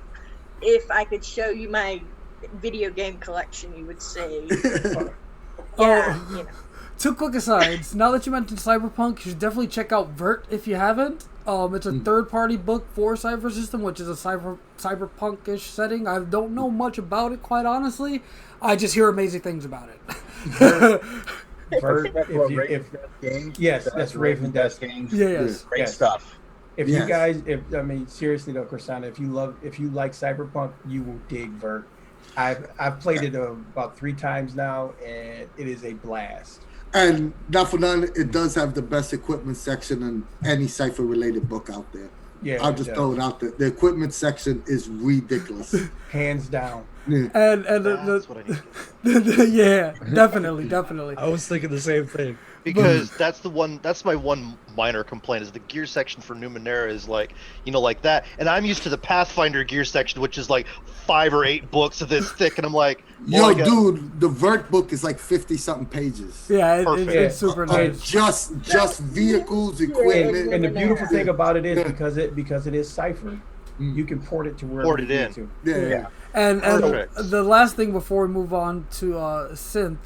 If I could show you my video game collection, you would see. Yeah, you know. Two quick asides. Now that you mentioned cyberpunk, you should definitely check out Vert if you haven't. It's a third-party book for Cypher System, which is a cyberpunk-ish setting. I don't know much about it, quite honestly. I just hear amazing things about it. Yes, that's Raven Desk Games. Yes. Great stuff. If you guys, seriously though, Corsana, if you like cyberpunk, you will dig Vert. I've played it about 3 times now, and it is a blast. And not for none, it does have the best equipment section in any Cypher related book out there. Yeah, I'll just throw it out there. The equipment section is ridiculous. Hands down. Yeah. And That's what I need. yeah, definitely. I was thinking the same thing. Because that's my one minor complaint is the gear section for Numenera is like, like that. And I'm used to the Pathfinder gear section, which is like 5 or 8 books of this thick. And I'm like, yo, dude, the Vert book is like 50-something pages. Yeah, it's super nice. Just vehicles, equipment. And the beautiful thing about it is because it is Cypher, you can port it to wherever you need to. Yeah. And the last thing before we move on to Synth,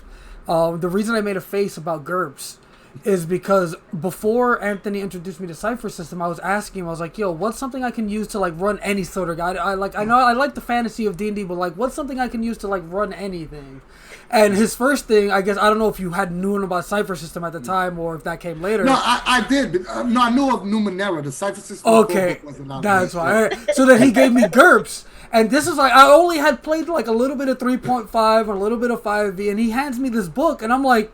the reason I made a face about GURPS is because before Anthony introduced me to Cypher System, I was asking him, I was like, yo, what's something I can use to like run any sort of guide? I know I like the fantasy of D&D, but like what's something I can use to like run anything? And his first thing, I guess, I don't know if you had known about Cypher System at the time or if that came later. No, I did. No, I knew of Numenera. The Cypher System. Okay, that's why. So then he gave me GURPS. And this is like, I only had played like a little bit of 3.5 and a little bit of 5e, and he hands me this book, and I'm like,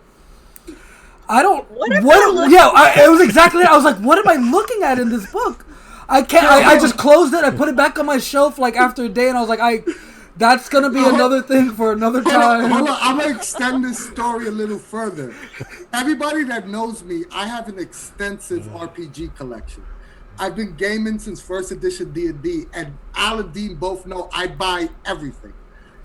it was exactly that. I was like, what am I looking at in this book? I can't, I just closed it, I put it back on my shelf like after a day, and I was like, that's going to be another thing for another time. Hold on, I'm going to extend this story a little further. Everybody that knows me, I have an extensive RPG collection. I've been gaming since first edition D&D, and Al and Dean both know I buy everything.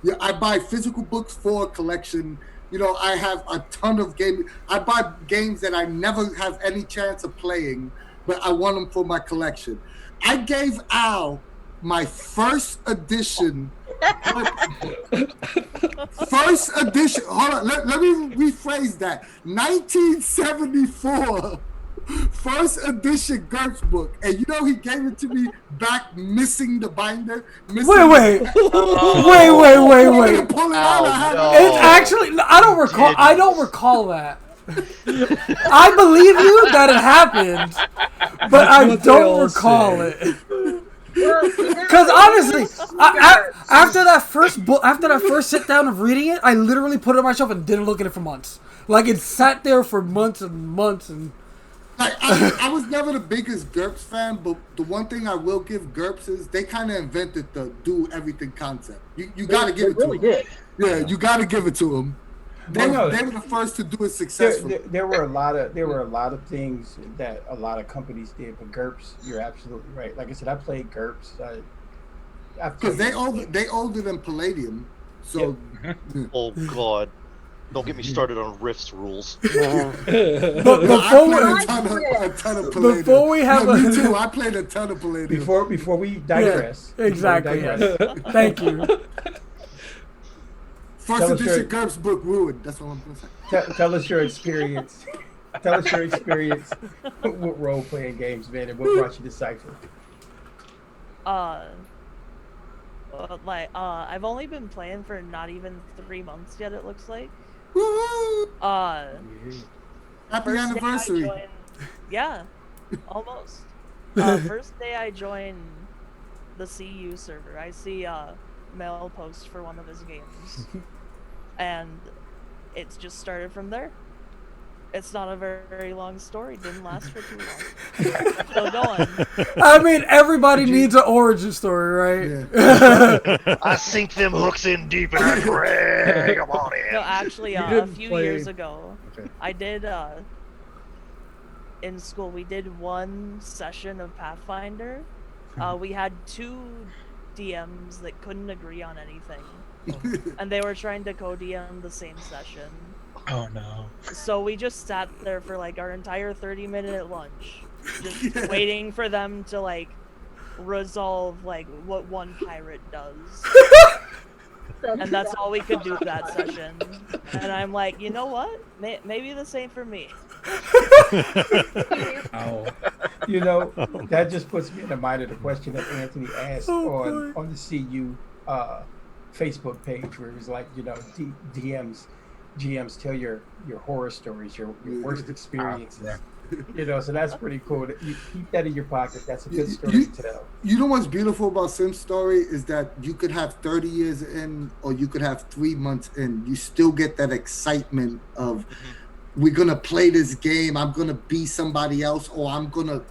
Yeah, I buy physical books for a collection. I have a ton of games. I buy games that I never have any chance of playing, but I want them for my collection. I gave Al my first edition. First edition. Hold on, let me rephrase that. 1974. First edition GURPS book, and he gave it to me back missing the binder. Wait. Pull it out. It's actually, I don't recall that. I believe you that it happened, but I don't recall it. Because honestly, after that first sit down of reading it, I literally put it on my shelf and didn't look at it for months. Like it sat there for months and months and. I was never the biggest GURPS fan, but the one thing I will give GURPS is they kind of invented the do everything concept. You got to give it to them. Yeah, you got to give it to them. They know were that. the first to do it successfully. There were a lot of things that a lot of companies did, but GURPS, you're absolutely right. Like I said, I played GURPS. Because they older than Palladium, so. Oh God. Don't get me started on Rift's rules. But I played a ton of Palladium. Before we have me too. I played a ton of Palladium. Before we digress. Yeah, exactly. Thank you. First edition GURPS book ruined. That's what I'm going to say. Tell us your experience. Tell us your experience with role playing games, man, and what brought you to Cypher. I've only been playing for not even 3 months yet. It looks like. Woo-hoo! Happy anniversary! Yeah, almost. First day I joined the CU server, I see Mel post for one of his games, and it's just started from there. It's not a very long story. Didn't last for too long. Still going. I mean, everybody needs an origin story, right? Yeah. I sink them hooks in deep and I drag them on in. No, actually, a few years ago, I did. In school, we did one session of Pathfinder. We had 2 DMs that couldn't agree on anything, and they were trying to co-DM the same session. Oh no. So we just sat there for like our entire 30-minute lunch, just waiting for them to like resolve like what one pirate does. And that's all we could do that session. And I'm like, you know what? Maybe this ain't for me. You know, that just puts me in the mind of the question that Anthony asked on the CU Facebook page, where it was like, you know, GMs tell your horror stories, your worst experiences. You know, so that's pretty cool. You keep that in your pocket. That's a good story to tell. You know what's beautiful about Sim's story is that you could have 30 years in, or you could have 3 months in. You still get that excitement of, we're gonna play this game. I'm gonna be somebody else, or I'm gonna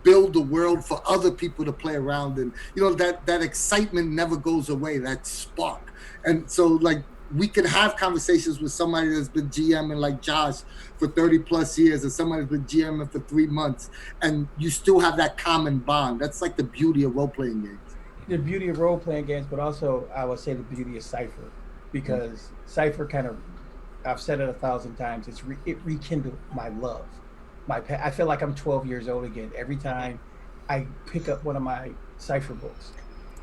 build the world for other people to play around in. You know, that excitement never goes away. That spark, and so like. We can have conversations with somebody that's been GMing like Josh for 30 plus years, and somebody's been GMing for 3 months, and you still have that common bond. That's like the beauty of role-playing games. The beauty of role-playing games, but also I would say the beauty of Cypher, because Cypher kind of, I've said it 1,000 times, it rekindled my love. I feel like I'm 12 years old again. Every time I pick up one of my Cypher books,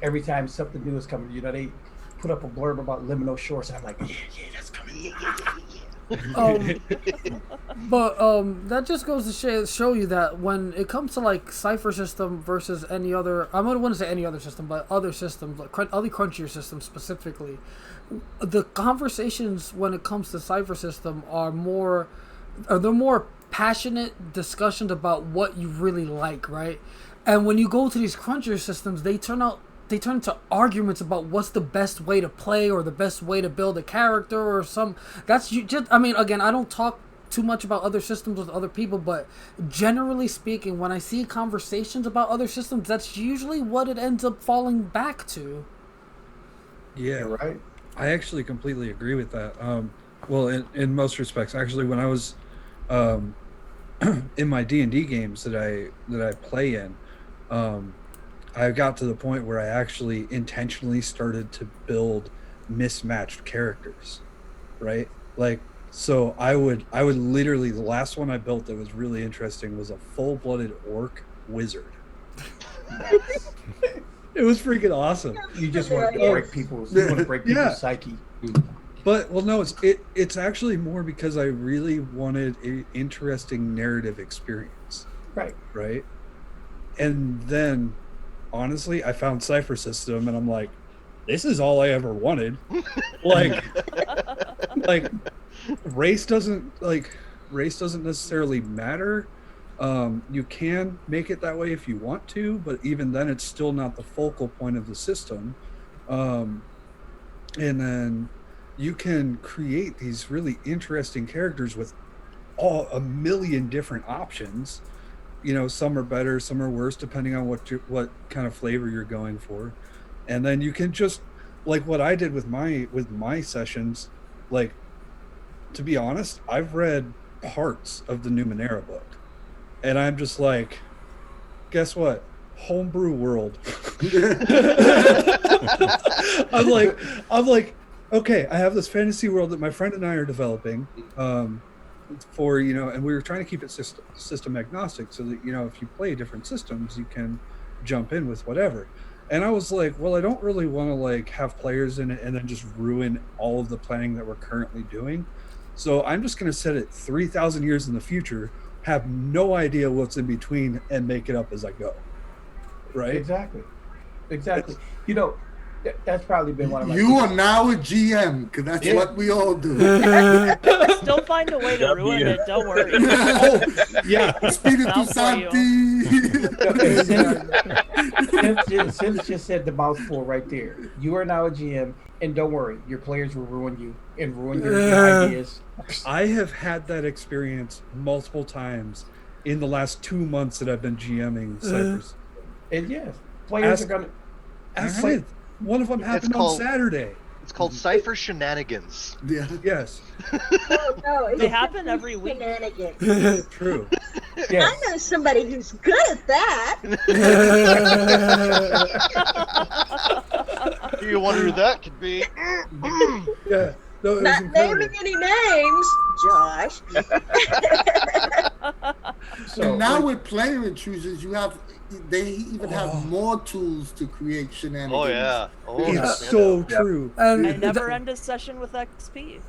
every time something new is coming, you know, they put up a blurb about Liminal Shores, and I'm like, yeah, that's coming. But that just goes to show you that when it comes to like Cypher system versus any other, I don't want to say any other system, but other systems, like other crunchier systems specifically, the conversations when it comes to Cypher system are more passionate discussions about what you really like, right? And when you go to these crunchier systems, they turn into arguments about what's the best way to play or the best way to build a character or some. I mean, again, I don't talk too much about other systems with other people, but generally speaking, when I see conversations about other systems, that's usually what it ends up falling back to. Yeah, right. I actually completely agree with that. Well, in most respects, actually, when I was in my D&D games that I play in, I got to the point where I actually intentionally started to build mismatched characters, right? Like, so I would literally, the last one I built that was really interesting was a full-blooded orc wizard. It was freaking awesome. You just want to break people's psyche. But well, no, it's actually more because I really wanted an interesting narrative experience. Right. And then, honestly, I found Cypher System, and I'm like, this is all I ever wanted. like race doesn't necessarily matter. You can make it that way if you want to, but even then, it's still not the focal point of the system. And then you can create these really interesting characters with a million different options. You know, some are better, some are worse, depending on what kind of flavor you're going for. And then you can just, like what I did with my sessions, like to be honest, I've read parts of the Numenera book, and I'm just like, guess what? Homebrew world. I'm like, okay, I have this fantasy world that my friend and I are developing, for, you know, and we were trying to keep it system agnostic so that, you know, if you play different systems, you can jump in with whatever. And I was like, well, I don't really want to like have players in it and then just ruin all of the planning that we're currently doing. So I'm just going to set it 3,000 years in the future, have no idea what's in between, and make it up as I go. Right? Exactly. You know, that's probably been one of my. You are now a GM, because that's what we all do. Still find a way to ruin it. Don't worry. Oh, yeah. Spiritu Santi. Synth just said the mouthful right there. You are now a GM, and don't worry, your players will ruin you and ruin your ideas. I have had that experience multiple times in the last 2 months that I've been GMing Cyphers. And yes, players are gonna. Synth. One of them happened on Saturday. It's called Cypher Shenanigans. Yeah. Yes. No, They happen every week. Shenanigans. True. Yes. I know somebody who's good at that. Do you wonder who that could be? Yeah. No, it was Not incredible. naming any names, Josh. So now with player intrusions, they even have more tools to create shenanigans. Oh yeah. Oh, It's so true. And I never end a session with XP.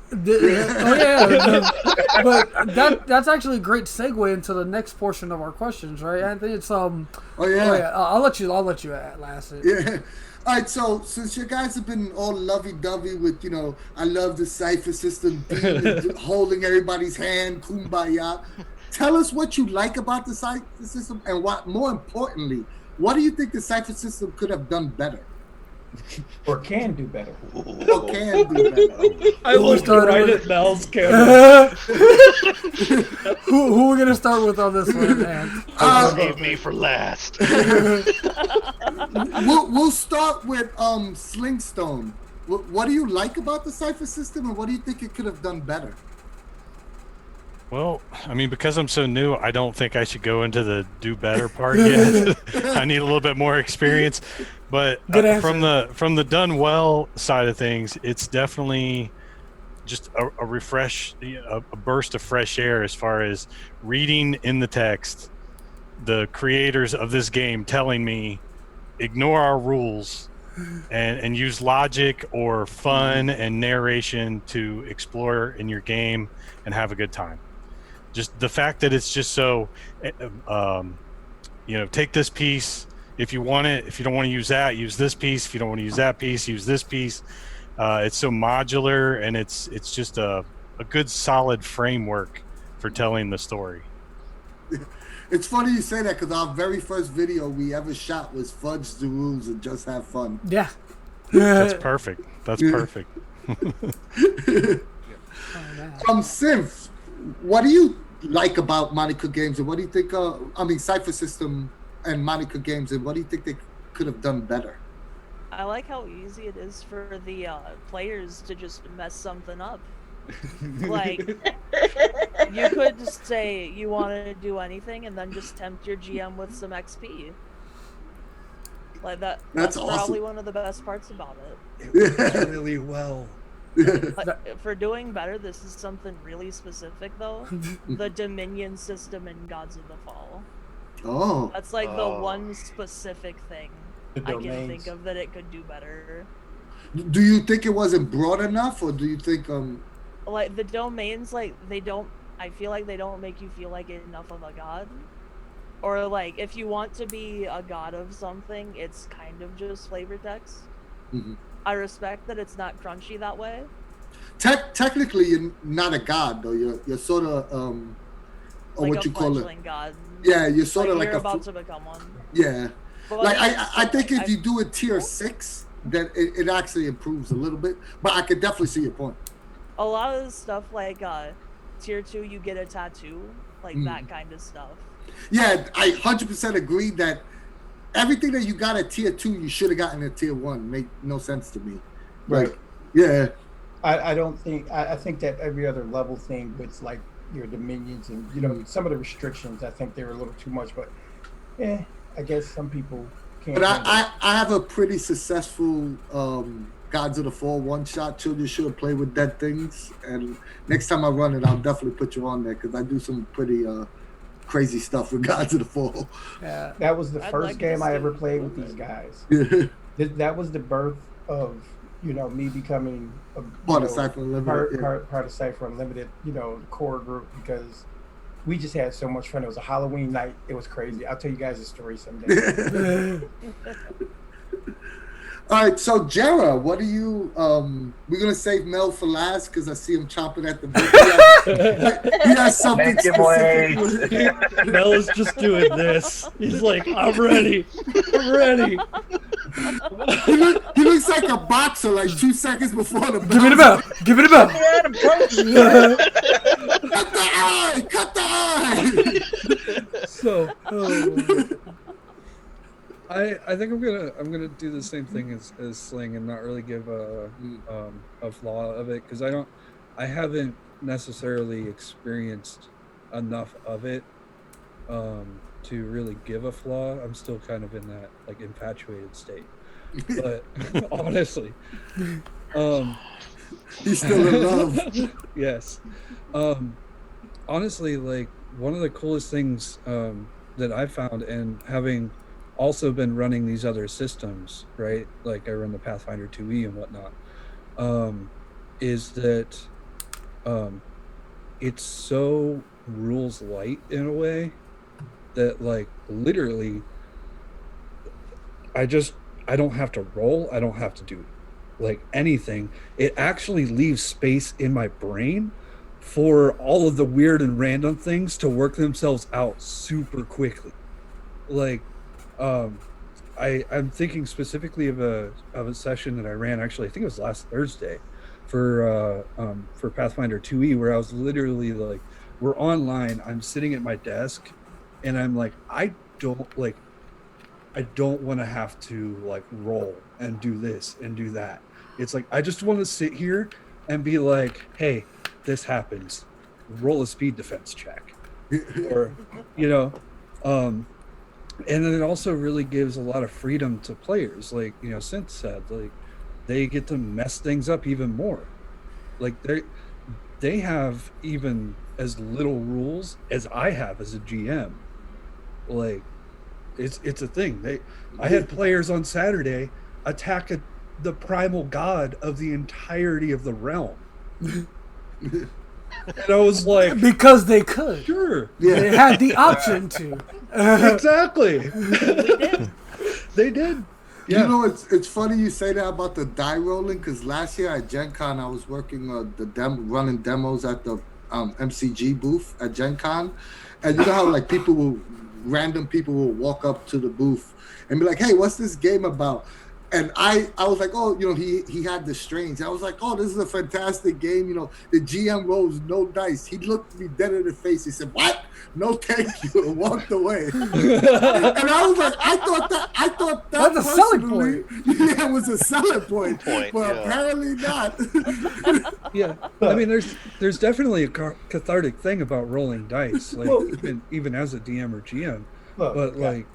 But that's actually a great segue into the next portion of our questions, right, Anthony? It's I'll let you last it. Yeah. All right, so since you guys have been all lovey-dovey with, you know, I love the Cypher system, holding everybody's hand, kumbaya, tell us what you like about the Cypher system, and what, more importantly, what do you think the Cypher system could have done better? Or can do better. Or can do better. I looked right at Mel's camera. Who are we gonna start with on this one, Ant? Save me for last. We'll start with Sling Stone. What do you like about the Cypher system, and what do you think it could have done better? Well, I mean, because I'm so new, I don't think I should go into the do better part yet. I need a little bit more experience. But from the done well side of things, it's definitely just a refresh, a burst of fresh air as far as reading in the text the creators of this game telling me ignore our rules and use logic or fun and narration to explore in your game and have a good time. Just the fact that it's just so, take this piece if you want it. If you don't want to use that, use this piece. If you don't want to use that piece, use this piece. It's so modular, and it's just a good solid framework for telling the story. It's funny you say that, because our very first video we ever shot was fudge the rules and just have fun. Yeah. That's perfect. That's perfect. Synth, what do you like about Monte Cook Games, and what do you think, Cypher System and Monte Cook Games, and what do you think they could have done better? I like how easy it is for the players to just mess something up. Like, you could just say you want to do anything and then just tempt your GM with some XP. Like that's awesome. Probably one of the best parts about it. It works really well. Like, for doing better, this is something really specific though. The Dominion system in Gods of the Fall. Oh. That's like the one specific thing I can domains. think of that it could do better. Do you think it wasn't broad enough, or do you think like the domains, like I feel like they don't make you feel like enough of a god. Or like if you want to be a god of something, it's kind of just flavor text. Mhm. I respect that it's not crunchy that way. technically you're not a god though? You're sort of or Like what a you call it? fledgling god. Yeah, you're sort of like you're a about to become one. yeah. But Like yeah, I think like, if you do a tier 6, then it actually improves a little bit. But I could definitely see your point. a lot of the stuff like tier 2 you get a tattoo, like that kind of stuff. Yeah, I 100% agree that everything that you got at tier 2, you should have gotten at tier 1. Make no sense to me. Right. Like, yeah. I don't think I think that every other level thing with like your dominions and some of the restrictions, I think they were a little too much. But I guess some people can't. But I have a pretty successful Gods of the Fall one shot. Children should play with dead things. And next time I run it, I'll definitely put you on there because I do some pretty crazy stuff with Gods of the Fall. Yeah, that was the first game I ever played with these guys. That was the birth of me becoming part of Cypher Unlimited. Part of Cypher Unlimited, the core group, because we just had so much fun. It was a Halloween night. It was crazy. I'll tell you guys a story someday. All right, so Jera, what are you? We're gonna save Mel for last because I see him chomping at the bit. He has something specific. Mel is just doing this. He's like, I'm ready. I'm ready. He looks like a boxer, like 2 seconds before the bell. Give it about. Give it about. Cut the eye. Cut the eye. So, I think I'm gonna do the same thing as Sling and not really give a flaw of it because I haven't necessarily experienced enough of it to really give a flaw. I'm still kind of in that like infatuated state, but honestly, he's still in love. Yes, honestly, like one of the coolest things that I found, and having also been running these other systems, right? Like I run the Pathfinder 2E and whatnot, is that it's so rules light in a way that like literally I don't have to roll. I don't have to do like anything. It actually leaves space in my brain for all of the weird and random things to work themselves out super quickly. Like, I'm thinking specifically of a session that I ran. Actually, I think it was last Thursday for Pathfinder 2E, where I was literally like, we're online. I'm sitting at my desk, and I'm like, I don't want to have to like roll and do this and do that. It's like I just want to sit here and be like, hey, this happens. Roll a speed defense check, or and then it also really gives a lot of freedom to players. Like, Synth said, like they get to mess things up even more. Like they have even as little rules as I have as a GM. Like it's a thing. I had players on Saturday attack the primal god of the entirety of the realm. And I was like, because they could. Sure. Yeah. They had the option to. Exactly. They did. Yeah. It's funny you say that about the die rolling, because last year at Gen Con I was working running demos at the MCG booth at Gen Con, and you know how like random people will walk up to the booth and be like, hey, what's this game about? And I was like, oh, he had the strange. I was like, oh, this is a fantastic game. The GM rolls no dice. He looked me dead in the face. He said, what? No, thank you. And walked away. And I was like, I thought that was a selling point. Yeah, it was a selling point. But apparently not. Yeah. I mean, there's definitely a cathartic thing about rolling dice, like even as a DM or GM. But like,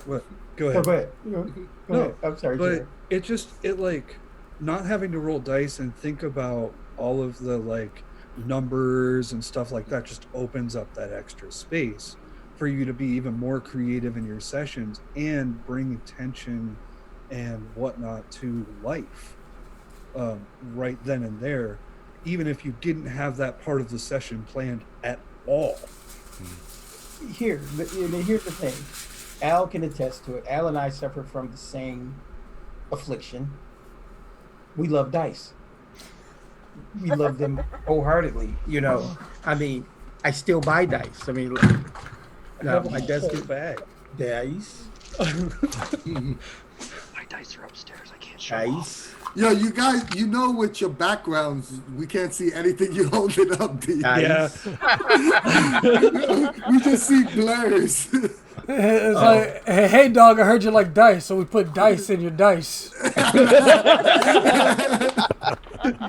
what? Go ahead. Go ahead. I'm sorry. But it like not having to roll dice and think about all of the like numbers and stuff like that just opens up that extra space for you to be even more creative in your sessions and bring tension and whatnot to life right then and there, even if you didn't have that part of the session planned at all. Here's the thing. Al can attest to it. Al and I suffer from the same affliction. We love dice. We love them wholeheartedly. I mean, I still buy dice. I mean, my desk is bag. Dice. My dice are upstairs. I can't show Dice. Yo, you guys, with your backgrounds, we can't see anything you holding up. Dice. Yeah. We just see blurs. It's like, hey dog, I heard you like dice, so we put dice in your dice.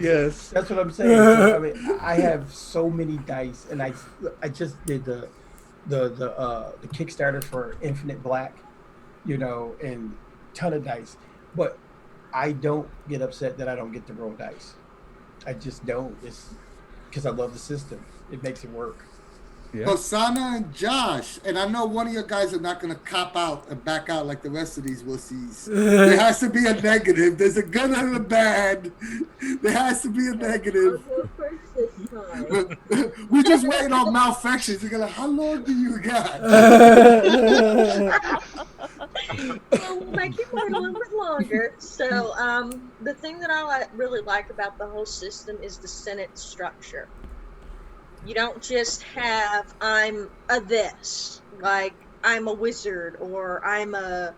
Yes. That's what I'm saying. So, I mean, I have so many dice, and I just did the Kickstarter for Infinite Black, and ton of dice. But I don't get upset that I don't get to roll dice. I just don't. It's because I love the system. It makes it work. Yeah. Corsona and Josh, and I know one of your guys are not going to cop out and back out like the rest of these wussies. There has to be a negative. There's a good and a bad. There has to be a negative. I'll go first this time. We just waiting on Maelfectious. You're gonna, how long do you got? Well, we'll make it wait a little bit longer. So, the thing that I really like about the whole system is the sentence structure. You don't just have, I'm a this, like I'm a wizard, or I'm a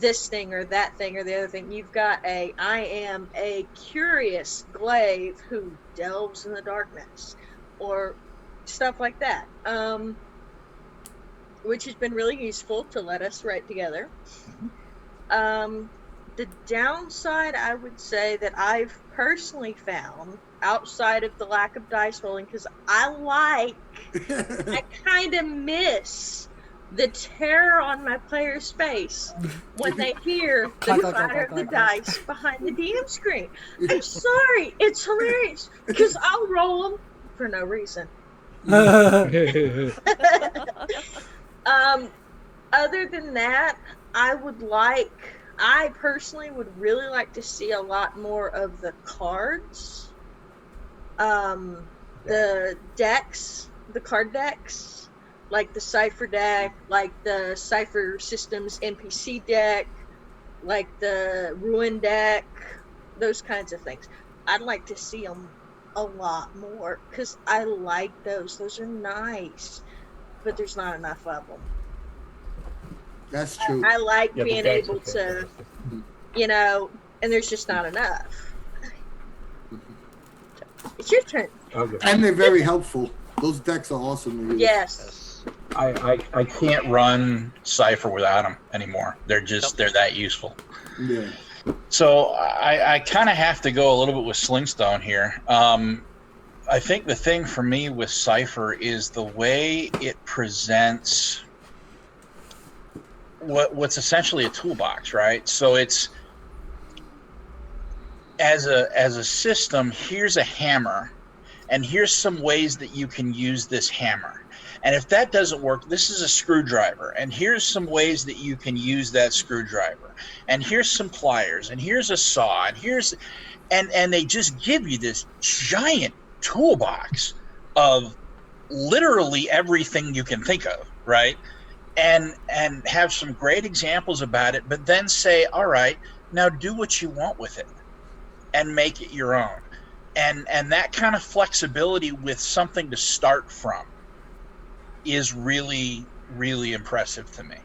this thing or that thing or the other thing. You've got I am a curious glaive who delves in the darkness, or stuff like that, which has been really useful to let us write together. The downside, I would say, that I've personally found, outside of the lack of dice rolling, because I kind of miss the terror on my player's face when they hear the clatter of the dice behind the DM screen. I'm sorry, it's hilarious, because I'll roll them for no reason. Other than that, I personally would really like to see a lot more of the cards. The decks, the card decks, like the Cypher deck, like the Cypher Systems NPC deck, like the Ruin deck, those kinds of things. I'd like to see them a lot more, because I like those. Those are nice, but there's not enough of them. That's true. I like being able to, and there's just not enough. It's your turn. Okay. And they're very helpful. Those decks are awesome to use. Yes. I can't run Cypher without them anymore. They're that useful. Yeah. So I kind of have to go a little bit with Sling Stone here. I think the thing for me with Cypher is the way it presents what's essentially a toolbox, right? So it's as a system, here's a hammer, and here's some ways that you can use this hammer. And if that doesn't work, this is a screwdriver, and here's some ways that you can use that screwdriver. And here's some pliers, and here's a saw, and they just give you this giant toolbox of literally everything you can think of, right? And have some great examples about it, but then say, all right, now do what you want with it and make it your own. And that kind of flexibility with something to start from is really, really impressive to me.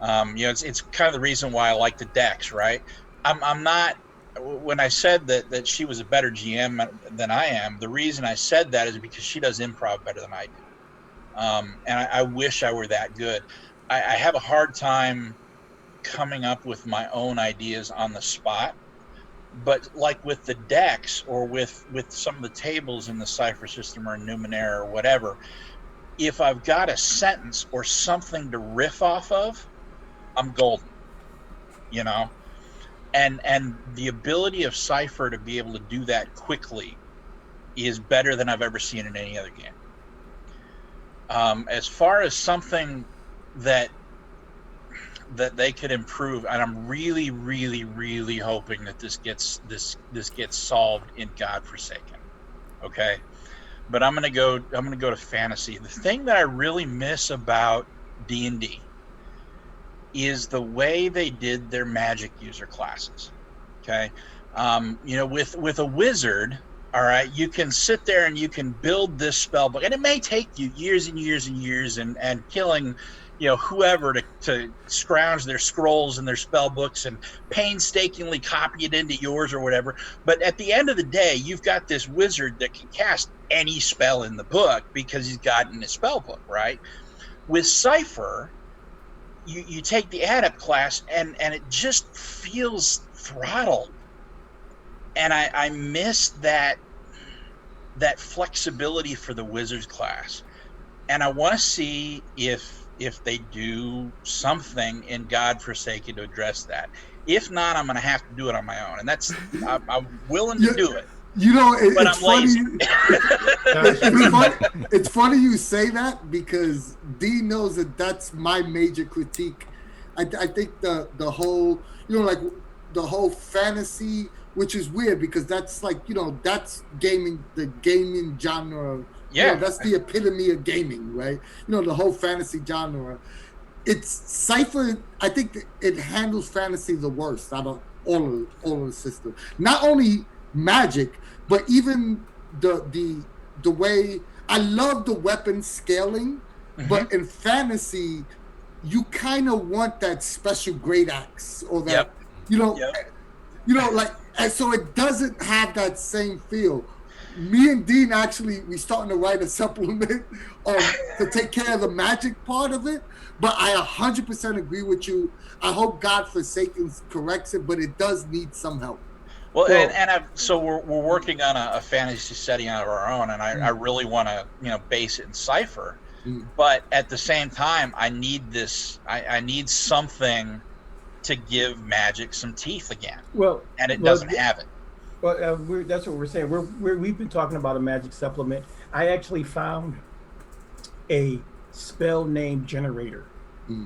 It's kind of the reason why I like the decks, right? I'm not, when I said that she was a better GM than I am, the reason I said that is because she does improv better than I do. And I wish I were that good. I have a hard time coming up with my own ideas on the spot, but like with the decks or with some of the tables in the Cypher system or Numenera or whatever, if I've got a sentence or something to riff off of, I'm golden, and the ability of Cypher to be able to do that quickly is better than I've ever seen in any other game. As far as something that they could improve, and I'm really, really, really hoping that this gets solved in Godforsaken. Okay, but I'm gonna go to fantasy. The thing that I really miss about D&D is the way they did their magic user classes. Okay, with a wizard. All right, you can sit there and you can build this spell book, and it may take you years and years and years and killing, whoever to scrounge their scrolls and their spell books and painstakingly copy it into yours or whatever. But at the end of the day, you've got this wizard that can cast any spell in the book because he's got it in his spell book, right? With Cypher, you take the adept class and it just feels throttled, and I miss that flexibility for the wizard's class, and I want to see if they do something in Godforsaken to address that. If not, I'm going to have to do it on my own, and that's I'm willing to do it. You know, But it's I'm funny. lazy. It's funny you say that, because D knows that that's my major critique. I think the whole, you know, like the whole fantasy, which is weird because that's like, you know, that's gaming, the gaming genre. Yeah. You know, that's the epitome of gaming, right? You know, the whole fantasy genre. It's Cypher. I think it handles fantasy the worst out of all of the system. Not only Magic, but even the way I love the weapon scaling, but in fantasy, you kind of want that special great axe or that, you know, like, and so it doesn't have that same feel. Me and Dean actually, we starting to write a supplement to take care of the Magic part of it. But I 100% agree with you. I hope Godforsaken corrects it, but it does need some help. Well, so we're working on a fantasy setting of our own, and I really want to, you know, base it in Cypher. But at the same time, I need this. I need something to give Magic some teeth again. Well, and it doesn't have it. Well, that's what we're saying. We've been talking about a Magic supplement. I actually found a spell name generator,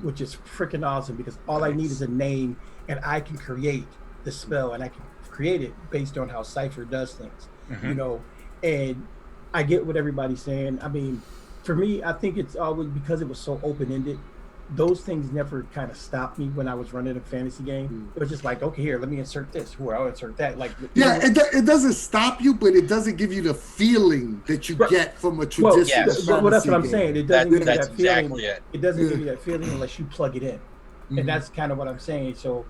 which is freaking awesome, because all I need is a name, and I can create the spell, and I can create it based on how Cypher does things, you know. And I get what everybody's saying. I mean, for me, I think it's always because it was so open-ended. Those things never kind of stopped me when I was running a fantasy game. It was just like, okay, here, let me insert this. Or I'll insert that. Like, it doesn't stop you, but it doesn't give you the feeling that you get from a traditional fantasy well, that's what I'm game. saying. It doesn't give you that feeling. Exactly it. It doesn't give you that feeling unless you plug it in, and that's kind of what I'm saying. So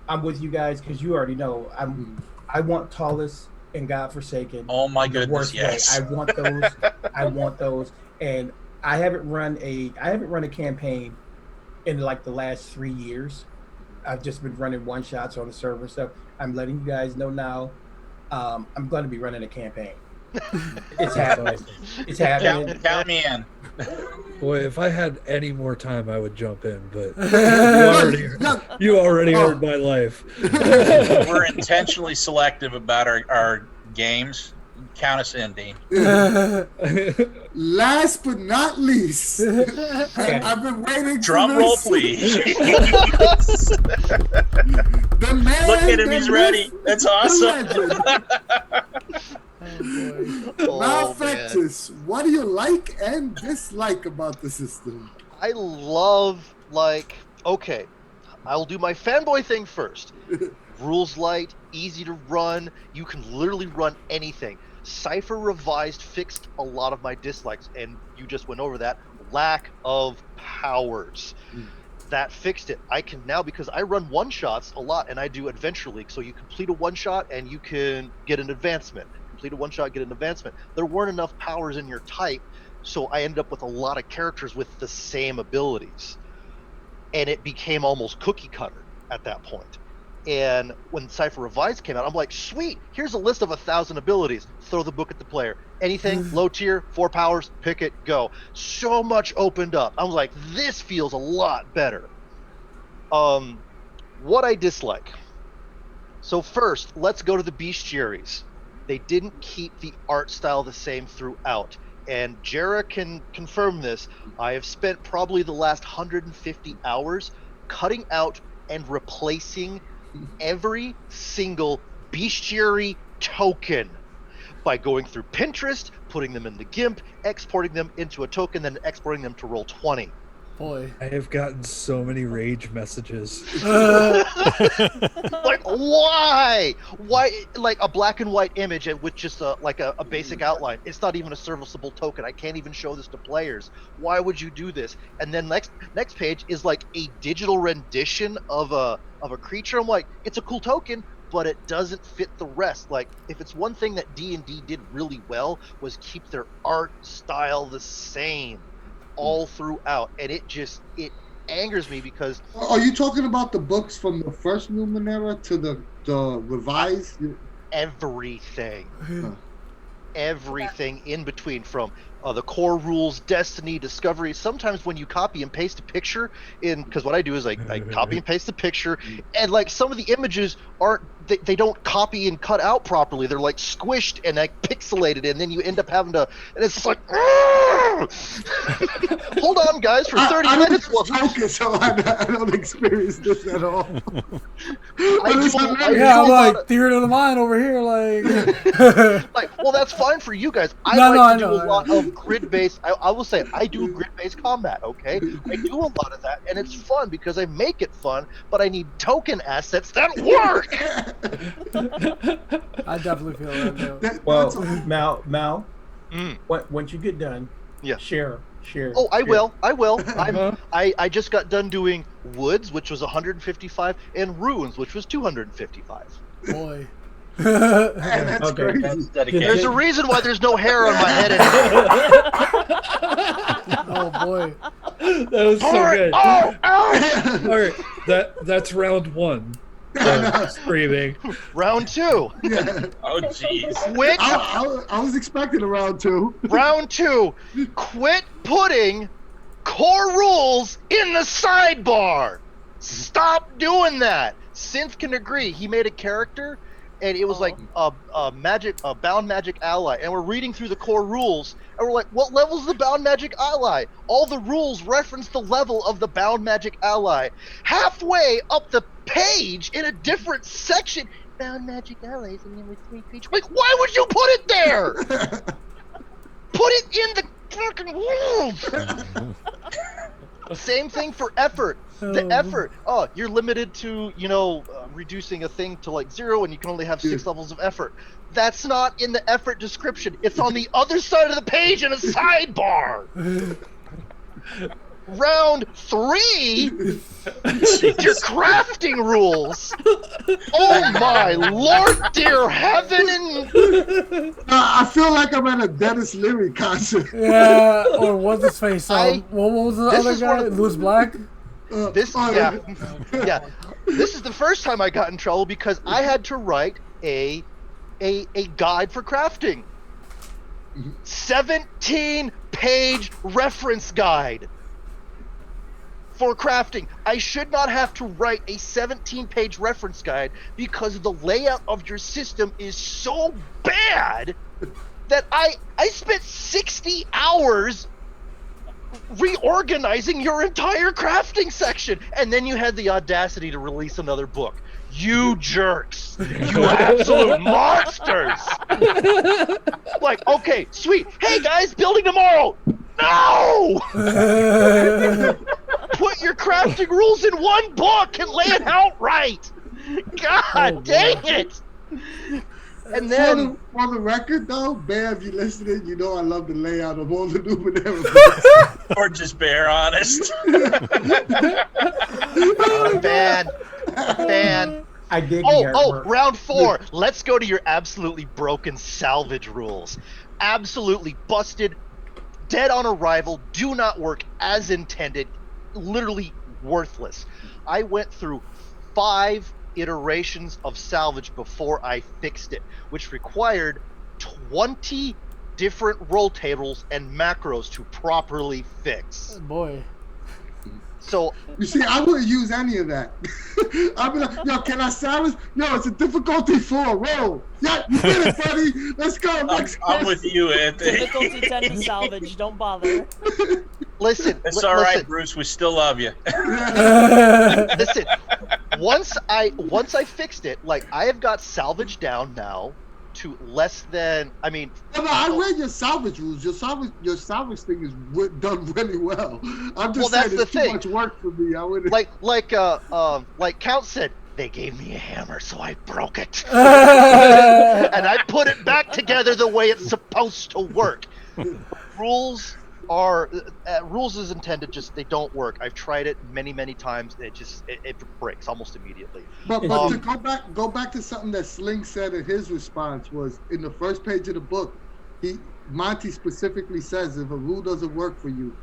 I'm with you guys, because you already know I want Tallest and Godforsaken. Oh my goodness, yes. Way. I want those. I want those, and I haven't run a campaign in like the last 3 years. I've just been running one shots on the server and stuff. I'm letting you guys know now. I'm going to be running a campaign. It's happening. It's happening. Count me in. Boy, if I had any more time, I would jump in. But you already heard my life. We're intentionally selective about our games. Count us in, Dean. Last but not least, I've been waiting. Drum roll, please. The man. Look at him; he's ready. That's awesome. Maelfectious, what do you like and dislike about the system? I love, like, okay, I'll do my fanboy thing first. Rules light, easy to run. You can literally run anything. Cypher Revised fixed a lot of my dislikes, and you just went over that. Lack of powers. That fixed it. I can now, because I run one-shots a lot, and I do Adventure League, so you complete a one-shot and you can get an advancement. Complete a one-shot, get an advancement. There weren't enough powers in your type, so I ended up with a lot of characters with the same abilities. And it became almost cookie cutter at that point. And when Cypher Revised came out, I'm like, sweet, here's a list of 1,000 abilities. Throw the book at the player. Anything, low tier, 4 powers, pick it, go. So much opened up. I was like, this feels a lot better. What I dislike. So first, let's go to the bestiaries. They didn't keep the art style the same throughout. And Jera can confirm this. I have spent probably the last 150 hours cutting out and replacing every single bestiary token by going through Pinterest, putting them in the GIMP, exporting them into a token, then exporting them to Roll20. Boy, I have gotten so many rage messages. Like, why? Why? Like a black and white image with just a basic outline. It's not even a serviceable token. I can't even show this to players. Why would you do this? And then next page is like a digital rendition of a creature. I'm like, it's a cool token, but it doesn't fit the rest. Like, if it's one thing that D&D did really well was keep their art style the same all throughout, and it angers me because Are you talking about the books from the first Numenera to the revised? everything. Huh. Everything in between, from the core rules, destiny, discovery. Sometimes when you copy and paste a picture in, because what I do is I copy and paste the picture, and like some of the images aren't, they don't copy and cut out properly. They're like squished and like pixelated, and then you end up having to, and it's just like, hold on guys for 30 minutes. I don't focus, so I don't experience this at all. I'm like theater of the mind over here, like. Like, well, that's fine for you guys. I do a lot of grid-based. I will say I do grid-based combat. Okay, I do a lot of that, and it's fun because I make it fun. But I need token assets that work. I definitely feel that though. Well, Mal, once you get done, share. Oh, I will. I just got done doing woods, which was 155, and ruins, which was 255. Boy. That's crazy. There's a reason why there's no hair on my head anymore. Oh boy. That was so good. Oh! All right, that's round 1. Screaming. Round 2. Yeah. Oh jeez. Quit. I was expecting a round 2. Round 2. Quit putting core rules in the sidebar. Stop doing that. Synth can agree. He made a character, and it was like a bound magic ally, and we're reading through the core rules, and we're like, what level is the bound magic ally? All the rules reference the level of the bound magic ally. Halfway up the page, in a different section, bound magic allies, and then with 3 creatures. Like, why would you put it there? Put it in the fucking rules. Same thing for effort. The effort. Oh, you're limited to, reducing a thing to like 0, and you can only have 6 levels of effort. That's not in the effort description. It's on the other side of the page in a sidebar. Round 3, your crafting rules. Oh my Lord, dear heaven! I feel like I'm at a Dennis Leary concert. Yeah, or what's his face? What was the other guy? Louis Black. This is the first time I got in trouble because I had to write a guide for crafting. 17-page reference guide for crafting. I should not have to write a 17-page reference guide because the layout of your system is so bad that I spent 60 hours reorganizing your entire crafting section, and then you had the audacity to release another book. You jerks. You absolute monsters. Like, okay, sweet. Hey guys, building tomorrow. No! Put your crafting rules in one book and lay it out right. God dang it. And then, for the record, though, Bear, if you're listening, you know I love the layout of all the Numenera books. Or just Bear, honest. Ban. I dig round 4. Let's go to your absolutely broken salvage rules. Absolutely busted, dead on arrival, do not work as intended, literally worthless. I went through 5 iterations of salvage before I fixed it, which required 20 different roll tables and macros to properly fix. Boy. So you see, I wouldn't use any of that. I'd be like, yo, can I salvage? Yo, it's a difficulty 4. Roll. Yeah, you did it, buddy. Let's go. I'm with you, Anthony. Difficulty 10 to salvage. Don't bother. Listen. It's all right, Bruce. We still love you. Listen. Once I fixed it, like I have got salvage down now to less than. I mean. No, I read your salvage rules. Your salvage thing is done really well. I'm just saying it's too much work for me. I wouldn't. Like Count said, they gave me a hammer, so I broke it, and I put it back together the way it's supposed to work. Rules as intended, just they don't work. I've tried it many times. It breaks almost immediately. But to go back to something that Sling said in his response was in the first page of the book. Monty specifically says if a rule doesn't work for you,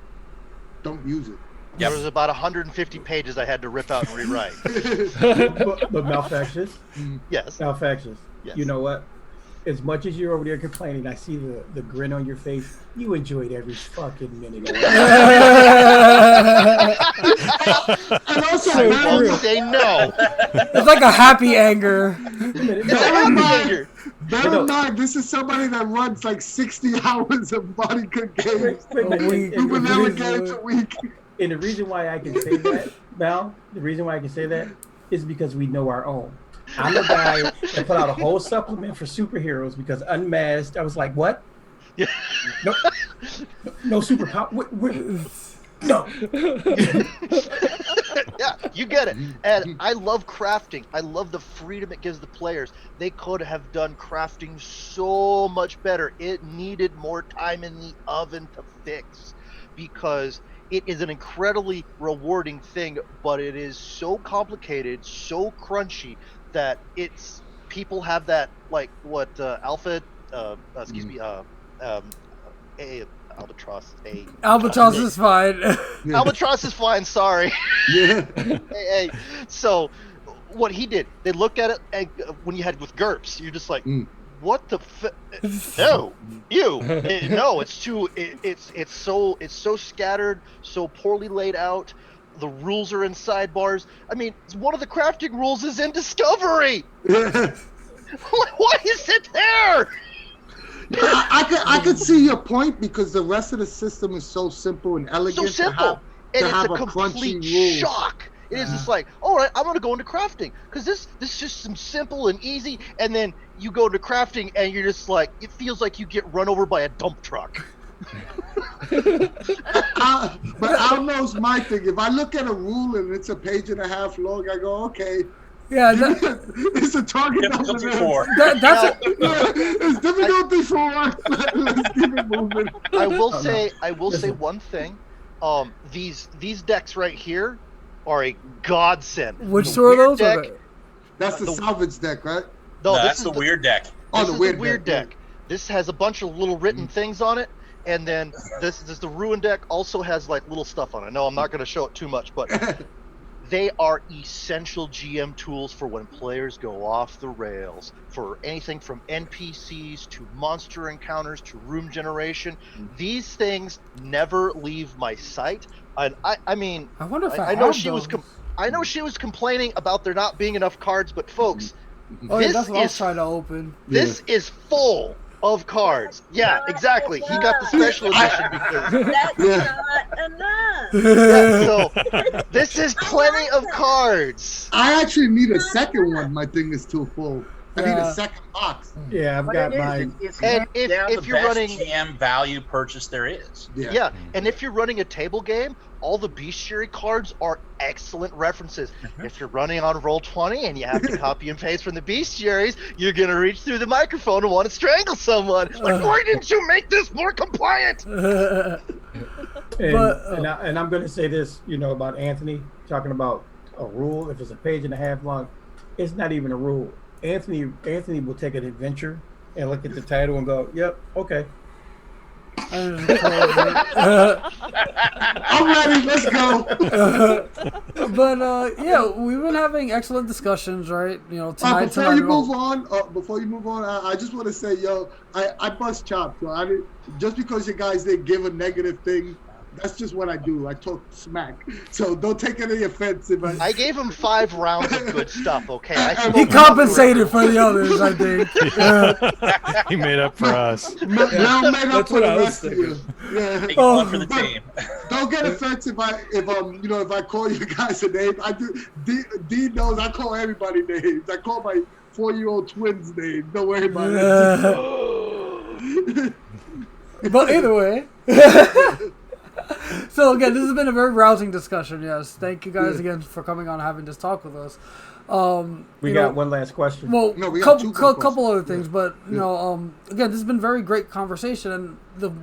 don't use it. There was about 150 pages I had to rip out and rewrite. but Maelfectious, Yes. Maelfectious. Yes. You know what? As much as you're over there complaining, I see the grin on your face. You enjoyed every fucking minute of it. And also, I bear in won't mind- say no. It's like a happy anger. bear in mind, bear No. in mind, this is somebody that runs like 60 hours of Monte Cook Games. Wait, A week. Numenera games a week. And the reason why I can say that, Val, the reason why I can say that is because we know our own. I'm the guy that put out a whole supplement for superheroes because Unmasked, I was like, what? Yeah. No superpower. No. Yeah, you get it. And I love crafting. I love the freedom it gives the players. They could have done crafting so much better. It needed more time in the oven to fix because it is an incredibly rewarding thing, but it is so complicated, so crunchy that it's people have that like what Alpha Albatross Albatross is fine. Albatross is fine, sorry. Yeah. hey. So what he did, they looked at it and when you had with GURPS, you're just like, what the no, no, it's too it's so scattered, so poorly laid out. The rules are in sidebars. I mean, one of the crafting rules is in Discovery. Why is it there? I could see your point because the rest of the system is so simple and elegant. So simple, and it's a complete shock. It is just like, all right, I'm gonna go into crafting because this is just some simple and easy, and then you go into crafting and you're just like, it feels like you get run over by a dump truck. But I'll knows my thing. If I look at a rule and it's a page and a half long, I go, okay. Yeah, it's a target Difficulty number. 4. It's difficulty 4. Let's keep it moving. I will say one thing. These decks right here are a godsend. Which The two are weird those? deck- Okay. That's the salvage deck, right? No, That's this the is weird deck. Oh, This the is weird deck. This has a bunch of little written things on it, and then this the ruin deck also has like little stuff on it. No, I'm not going to show it too much, but they are essential GM tools for when players go off the rails, for anything from NPCs to monster encounters to room generation. These things never leave my sight. And I mean, I wonder if I know she was complaining about there not being enough cards, but folks, Oh, yeah, this that's what I was is trying to open. this is full of cards. Yeah, exactly. He got the special edition because That's not enough. yeah, so this is plenty of cards. I actually need a second one. My thing is too full. I need Yeah. a second box. Yeah, I've got mine. And if the you're best running GM value purchase there is. yeah, and if you're running a table game, all the bestiary cards are excellent references. If you're running on Roll20 and you have to copy and paste from the bestiaries, you're gonna reach through the microphone and want to strangle someone. Like, why didn't you make this more compliant? And, But, and I'm going to say this, about Anthony talking about a rule. If it's a page and a half long, it's not even a rule. Anthony will take an adventure and look at the title and go, "Yep, okay." I'm ready. Let's go. But yeah, we've been having excellent discussions, right? Tonight. Before you move on, I just want to say, I bust chops. Just because you guys didn't give a negative thing, that's just what I do. I talk smack. So don't take any offense if I gave him 5 rounds of good stuff, okay? He compensated for the others, I think. He made up for us. Now made up That's for what the I was rest of you. Yeah. Take one for the But team. Don't get offensied if I call you guys a name. I do. D knows I call everybody names. I call my 4-year-old twins names. Don't worry about it. But either way. So again, this has been a very rousing discussion. Yes, thank you guys again for coming on and having this talk with us. We got one last question. Well, No, we got two more couple other questions. things, but again, this has been very great conversation. And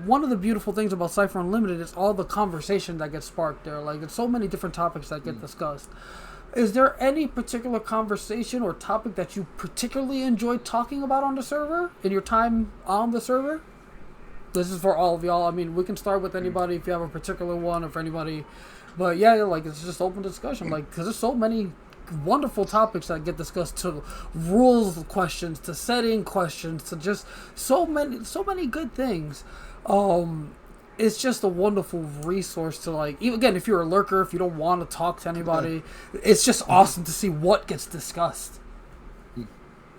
one of the beautiful things about Cypher Unlimited is all the conversation that gets sparked there. Like, it's so many different topics that get discussed. Is there any particular conversation or topic that you particularly enjoyed talking about on the server in your time on the server? this is for all of y'all. I mean, we can start with anybody if you have a particular one, or for anybody. But yeah, like it's just open discussion, like because there's so many wonderful topics that get discussed, to rules questions, to setting questions, to just so many good things. It's just a wonderful resource to, like, even again, if you're a lurker, if you don't want to talk to anybody, it's just awesome to see what gets discussed.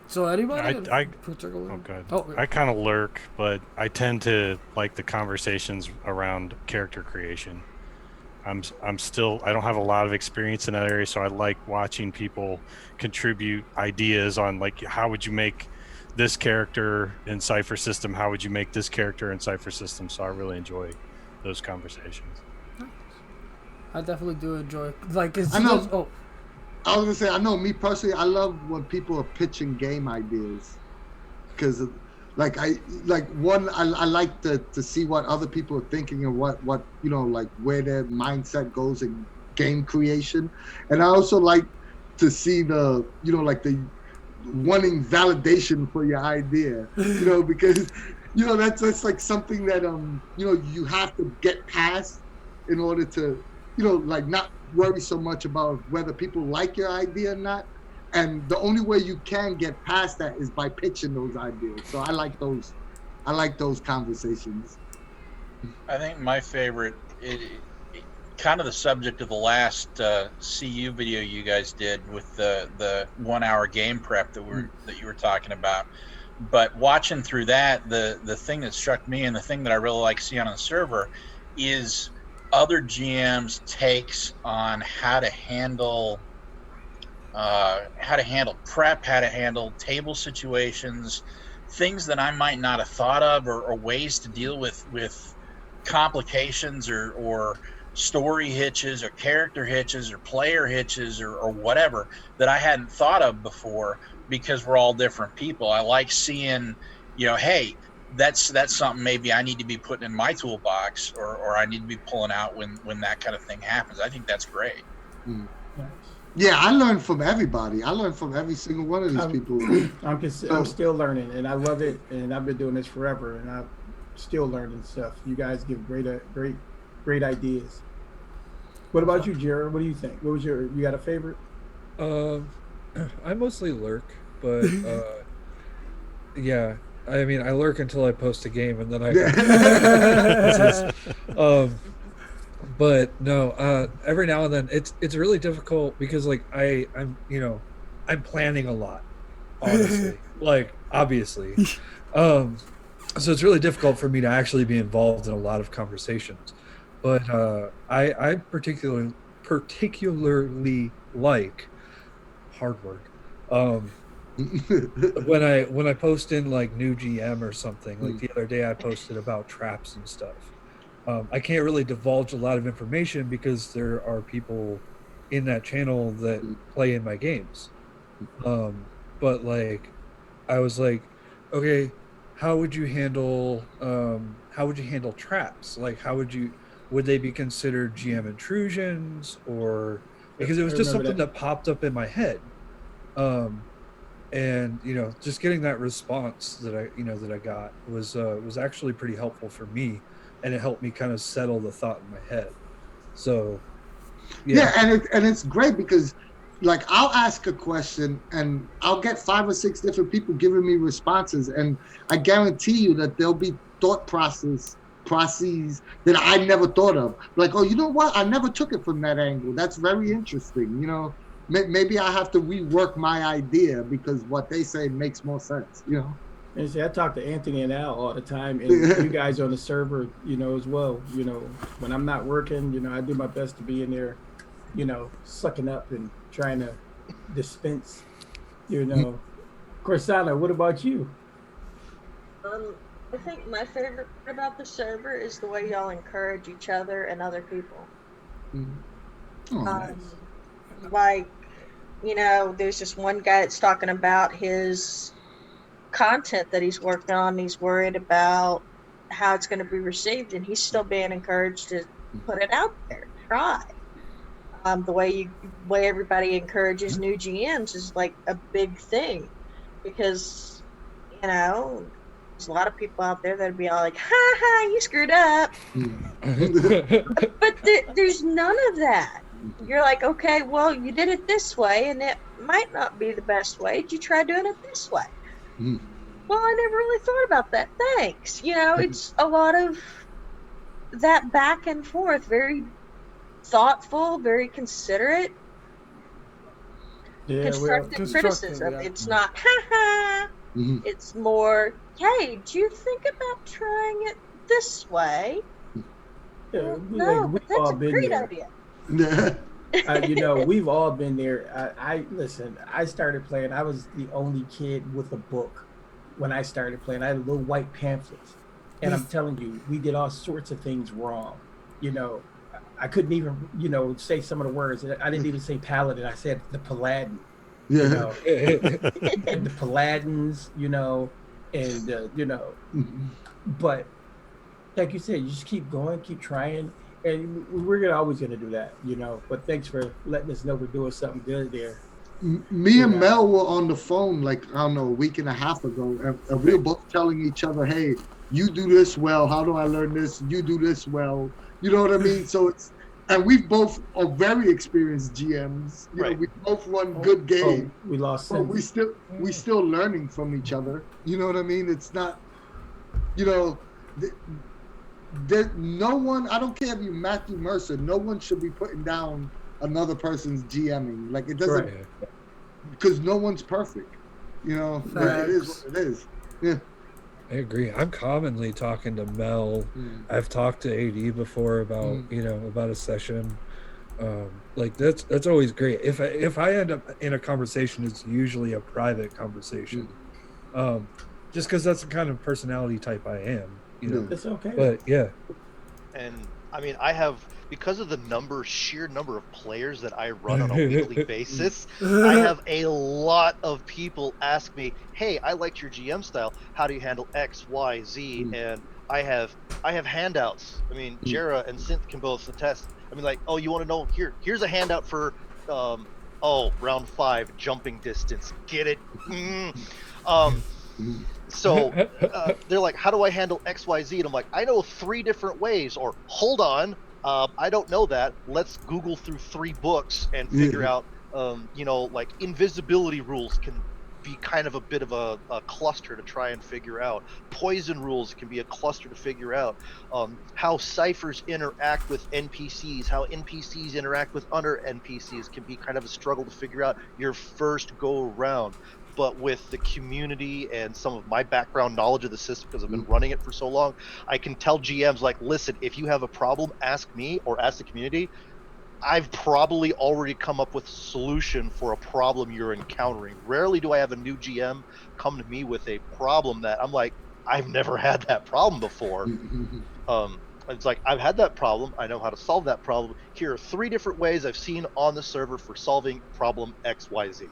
So anybody? I particular? oh god. Oh, I kind of lurk, but I tend to like the conversations around character creation. I'm still, I don't have a lot of experience in that area, so I like watching people contribute ideas on, like, how would you make this character in Cypher System? How would you make this character in Cypher System? So I really enjoy those conversations. I definitely do enjoy. Like, it's I know. just, oh, I was gonna say, I know me personally, I love when people are pitching game ideas, because like I like to see what other people are thinking and what you know, like where their mindset goes in game creation. And I also like to see the, you know, like the wanting validation for your idea, you know, because, you know, that's like something that you know, you have to get past in order to, you know, like not worry so much about whether people like your idea or not. And the only way you can get past that is by pitching those ideas. So I like those conversations. I think my favorite, kind of the subject of the last CU video you guys did with the 1 hour game prep that you were talking about. But watching through that, the thing that struck me and the thing that I really like seeing on the server is other GMs' takes on how to handle prep, how to handle table situations, things that I might not have thought of, or ways to deal with complications or story hitches or character hitches or player hitches or whatever that I hadn't thought of before, because we're all different people. I like seeing, you know, hey, that's something maybe I need to be putting in my toolbox, or I need to be pulling out when that kind of thing happens. I think that's great. Yeah, I learned from everybody. I learned from every single one of these people. I'm still learning, and I love it, and I've been doing this forever, and I'm still learning stuff. You guys give great ideas. What about you, Jera? What do you think? You got a favorite? I mostly lurk, but yeah. I mean, I lurk until I post a game, and then but no, every now and then it's really difficult, because like I'm planning a lot, honestly. Like, obviously. So it's really difficult for me to actually be involved in a lot of conversations. But I particularly like, hard word, when I post in like new GM or something. Like the other day I posted about traps and stuff. I can't really divulge a lot of information because there are people in that channel that play in my games. But like, I was like, okay, how would you handle traps? Like, would they be considered GM intrusions, or, because it was just something that popped up in my head. And you know, just getting that response that I got was actually pretty helpful for me, and it helped me kind of settle the thought in my head. So yeah, and it's great, because like I'll ask a question and I'll get 5 or 6 different people giving me responses, and I guarantee you that there'll be thought processes that I never thought of. Like, oh, you know what? I never took it from that angle. That's very interesting. You know, maybe I have to rework my idea because what they say makes more sense. You know. And see, I talk to Anthony and Al all the time, and you guys on the server, you know, as well. You know, when I'm not working, you know, I do my best to be in there, you know, sucking up and trying to dispense, you know. Corsona, what about you? I think my favorite part about the server is the way y'all encourage each other and other people. Nice. Like, you know, there's just one guy that's talking about his content that he's working on. He's worried about how it's going to be received, and he's still being encouraged to put it out there, try. The way everybody encourages new GMs is like a big thing, because, you know, There's a lot of people out there that'd be all like, "Ha ha, you screwed up," but there's none of that. You're like, okay, well, you did it this way, and it might not be the best way. Did you try doing it this way? Well, I never really thought about that. Thanks. You know, it's a lot of that back and forth, very thoughtful, very considerate, constructive criticism. Yeah. It's not, ha ha. It's more, hey, do you think about trying it this way? Yeah, Well, like, no, we've but that's all a been great there. idea. You know, we've all been there. I listen. I started playing. I was the only kid with a book when I started playing. I had little white pamphlets, and I'm telling you, we did all sorts of things wrong. You know, I couldn't even, you know, say some of the words. I didn't even say paladin. I said the paladin. Yeah. You know, and the paladins. You know, and you know, but like you said, you just keep going, keep trying. And we're always gonna do that, you know. But thanks for letting us know we're doing something good there. Me and Mel were on the phone like, I don't know, a week and a half ago, and we were both telling each other, hey, you do this well, how do I learn this? You do this well, you know what I mean? So it's, and we both are very experienced GMs. You know, we both run good games. We lost, but we still learning from each other. You know what I mean? It's not, you know. No one, I don't care if you're Matthew Mercer, no one should be putting down another person's GMing. Like, it doesn't, because no one's perfect. You know, it is what it is. Yeah. I agree. I'm commonly talking to Mel. I've talked to AD before about, you know, about a session. Like that's always great. If I end up in a conversation, it's usually a private conversation. Just because that's the kind of personality type I am. You know, it's okay. But yeah. And I mean, I have, because of the sheer number of players that I run on a weekly basis, I have a lot of people ask me, hey, I liked your GM style. How do you handle X, Y, Z? And I have handouts. I mean, Jera and Synth can both attest. I mean, like, oh, you want to know? Here's a handout for, round 5, jumping distance. Get it? So they're like, how do I handle X, Y, Z? And I'm like, I know 3 different ways. Or hold on, I don't know that. Let's Google through 3 books and figure out, you know, like invisibility rules can be kind of a bit of a cluster to try and figure out. Poison rules can be a cluster to figure out. How ciphers interact with NPCs, how NPCs interact with other NPCs can be kind of a struggle to figure out your first go around. But with the community and some of my background knowledge of the system, because I've been running it for so long, I can tell GMs, like, listen, if you have a problem, ask me or ask the community. I've probably already come up with a solution for a problem you're encountering. Rarely do I have a new GM come to me with a problem that I'm like, I've never had that problem before. It's like, I've had that problem. I know how to solve that problem. Here are 3 different ways I've seen on the server for solving problem X, Y, Z.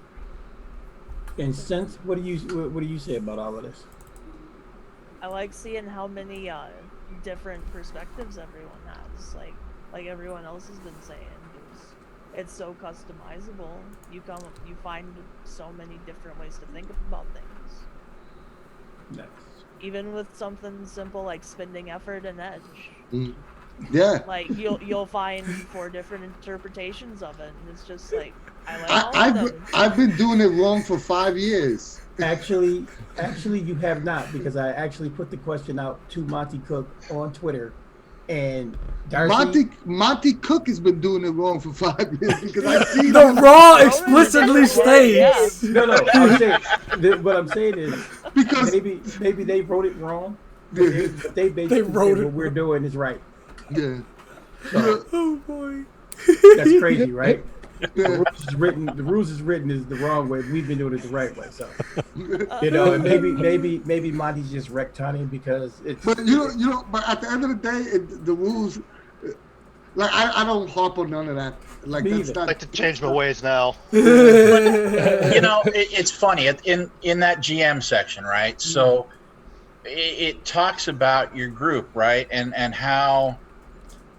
And Synth, what do you say about all of this? I like seeing how many different perspectives everyone has. Like everyone else has been saying, it's so customizable. You find so many different ways to think about things. Nice. Even with something simple like spending effort and edge. Yeah. Like you'll find 4 different interpretations of it, and it's just like I like all of them. I've been doing it wrong for 5 years. Actually, you have not, because I actually put the question out to Monte Cook on Twitter, and Darcy, Monte Cook has been doing it wrong for 5 years because I see the raw explicitly states. No. What I'm saying is because maybe they wrote it wrong, but they basically said what we're doing is right. Yeah. So, oh boy. That's crazy, right? The rules is written is the wrong way. We've been doing it the right way. So, you know, and maybe Monty's just retconning because it's. But you know, but at the end of the day, the rules. Like I don't harp on none of that. Like that's not. I like to change my ways now. You know, it's funny in that GM section, right? So it talks about your group, right, and how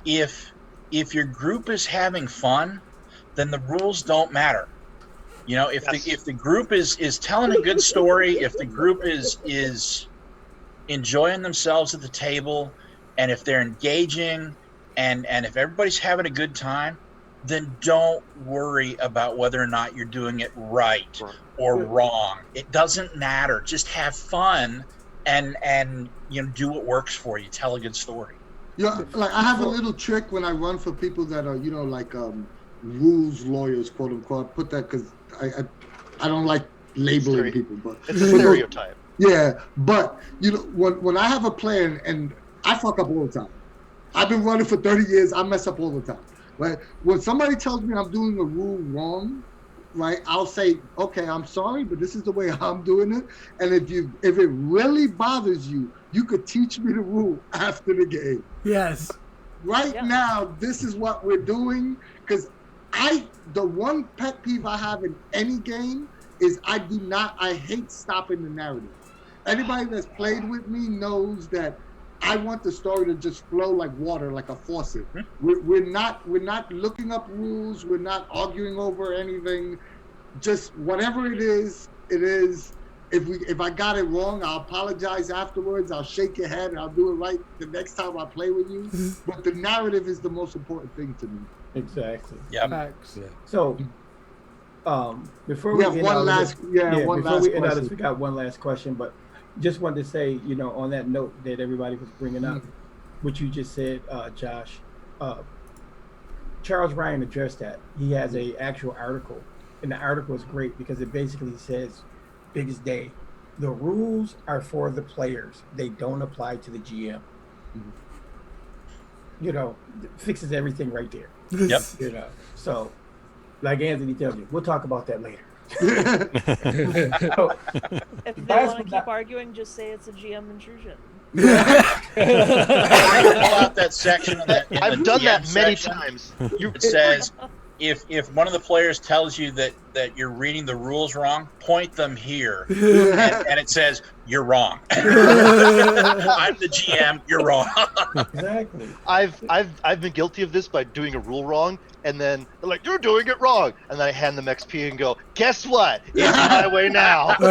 if your group is having fun, then the rules don't matter. You know, if the group is telling a good story, if the group is enjoying themselves at the table, and if they're engaging and if everybody's having a good time, then don't worry about whether or not you're doing it right or wrong. It doesn't matter. Just have fun and do what works for you. Tell a good story. Yeah, like I have a little trick when I run for people that are, like rules lawyers, quote unquote. I put that because I don't like labeling people, but it's a stereotype. Yeah, but when I have a player and I fuck up all the time. I've been running for 30 years. I mess up all the time. Right? When somebody tells me I'm doing a rule wrong, right, I'll say, okay, I'm sorry, but this is the way I'm doing it. And if it really bothers you, you could teach me the rule after the game. Yes. Right now, this is what we're doing. Because the one pet peeve I have in any game is I hate stopping the narrative. Anybody that's played with me knows that I want the story to just flow like water, like a faucet. We're not looking up rules. We're not arguing over anything. Just whatever it is, it is. If I got it wrong, I'll apologize afterwards. I'll shake your head and I'll do it right the next time I play with you. But the narrative is the most important thing to me. Exactly. Yeah. Facts. So, before we end out this, we got one last question, but just wanted to say, on that note that everybody was bringing up, what you just said, Josh, Charles Ryan addressed that. He has a actual article, and the article is great because it basically says, biggest day, the rules are for the players. They don't apply to the GM. Fixes everything right there. Yep. So, like Anthony tells you, we'll talk about that later. If they want to keep arguing, just say it's a GM intrusion. Pull out that section of that. I've done that many times. It says, if one of the players tells you that you're reading the rules wrong, point them here, and it says you're wrong. I'm the GM. You're wrong. Exactly. I've been guilty of this by doing a rule wrong, and then they're like, "You're doing it wrong," and then I hand them XP and go, "Guess what? It's my way now." We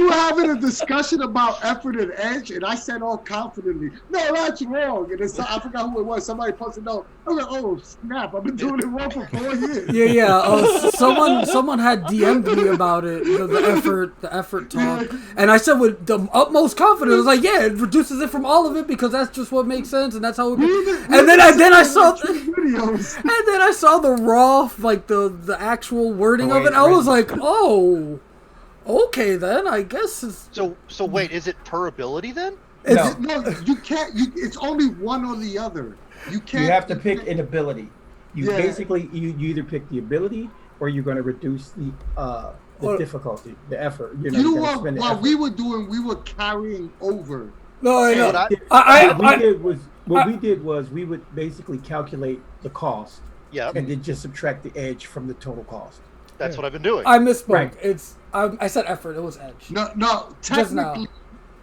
were having a discussion about effort and edge, and I said all confidently, "No, that's wrong." And I forgot who it was. Somebody posted no. I was like, "Oh snap! I've been doing it wrong for 4 years." Yeah. Someone had DM'd me about it. The effort talk, and I said with the utmost confidence, I was like, "Yeah, it reduces it from all of it because that's just what makes sense, and that's how it." And then I saw. And then I saw the raw, like the actual wording of it. I was like, oh, okay then. I guess it's... So wait, is it per ability then? No, you can't. It's only one or the other. You can't. You have to pick an ability. Basically you either pick the ability or you're going to reduce the difficulty, the effort. You know what we were doing? We were carrying over. No, I know. What we did was we would basically calculate the cost. Yeah. And then just subtract the edge from the total cost. That's what I've been doing. I misspoke. Right. I said effort. It was edge. No.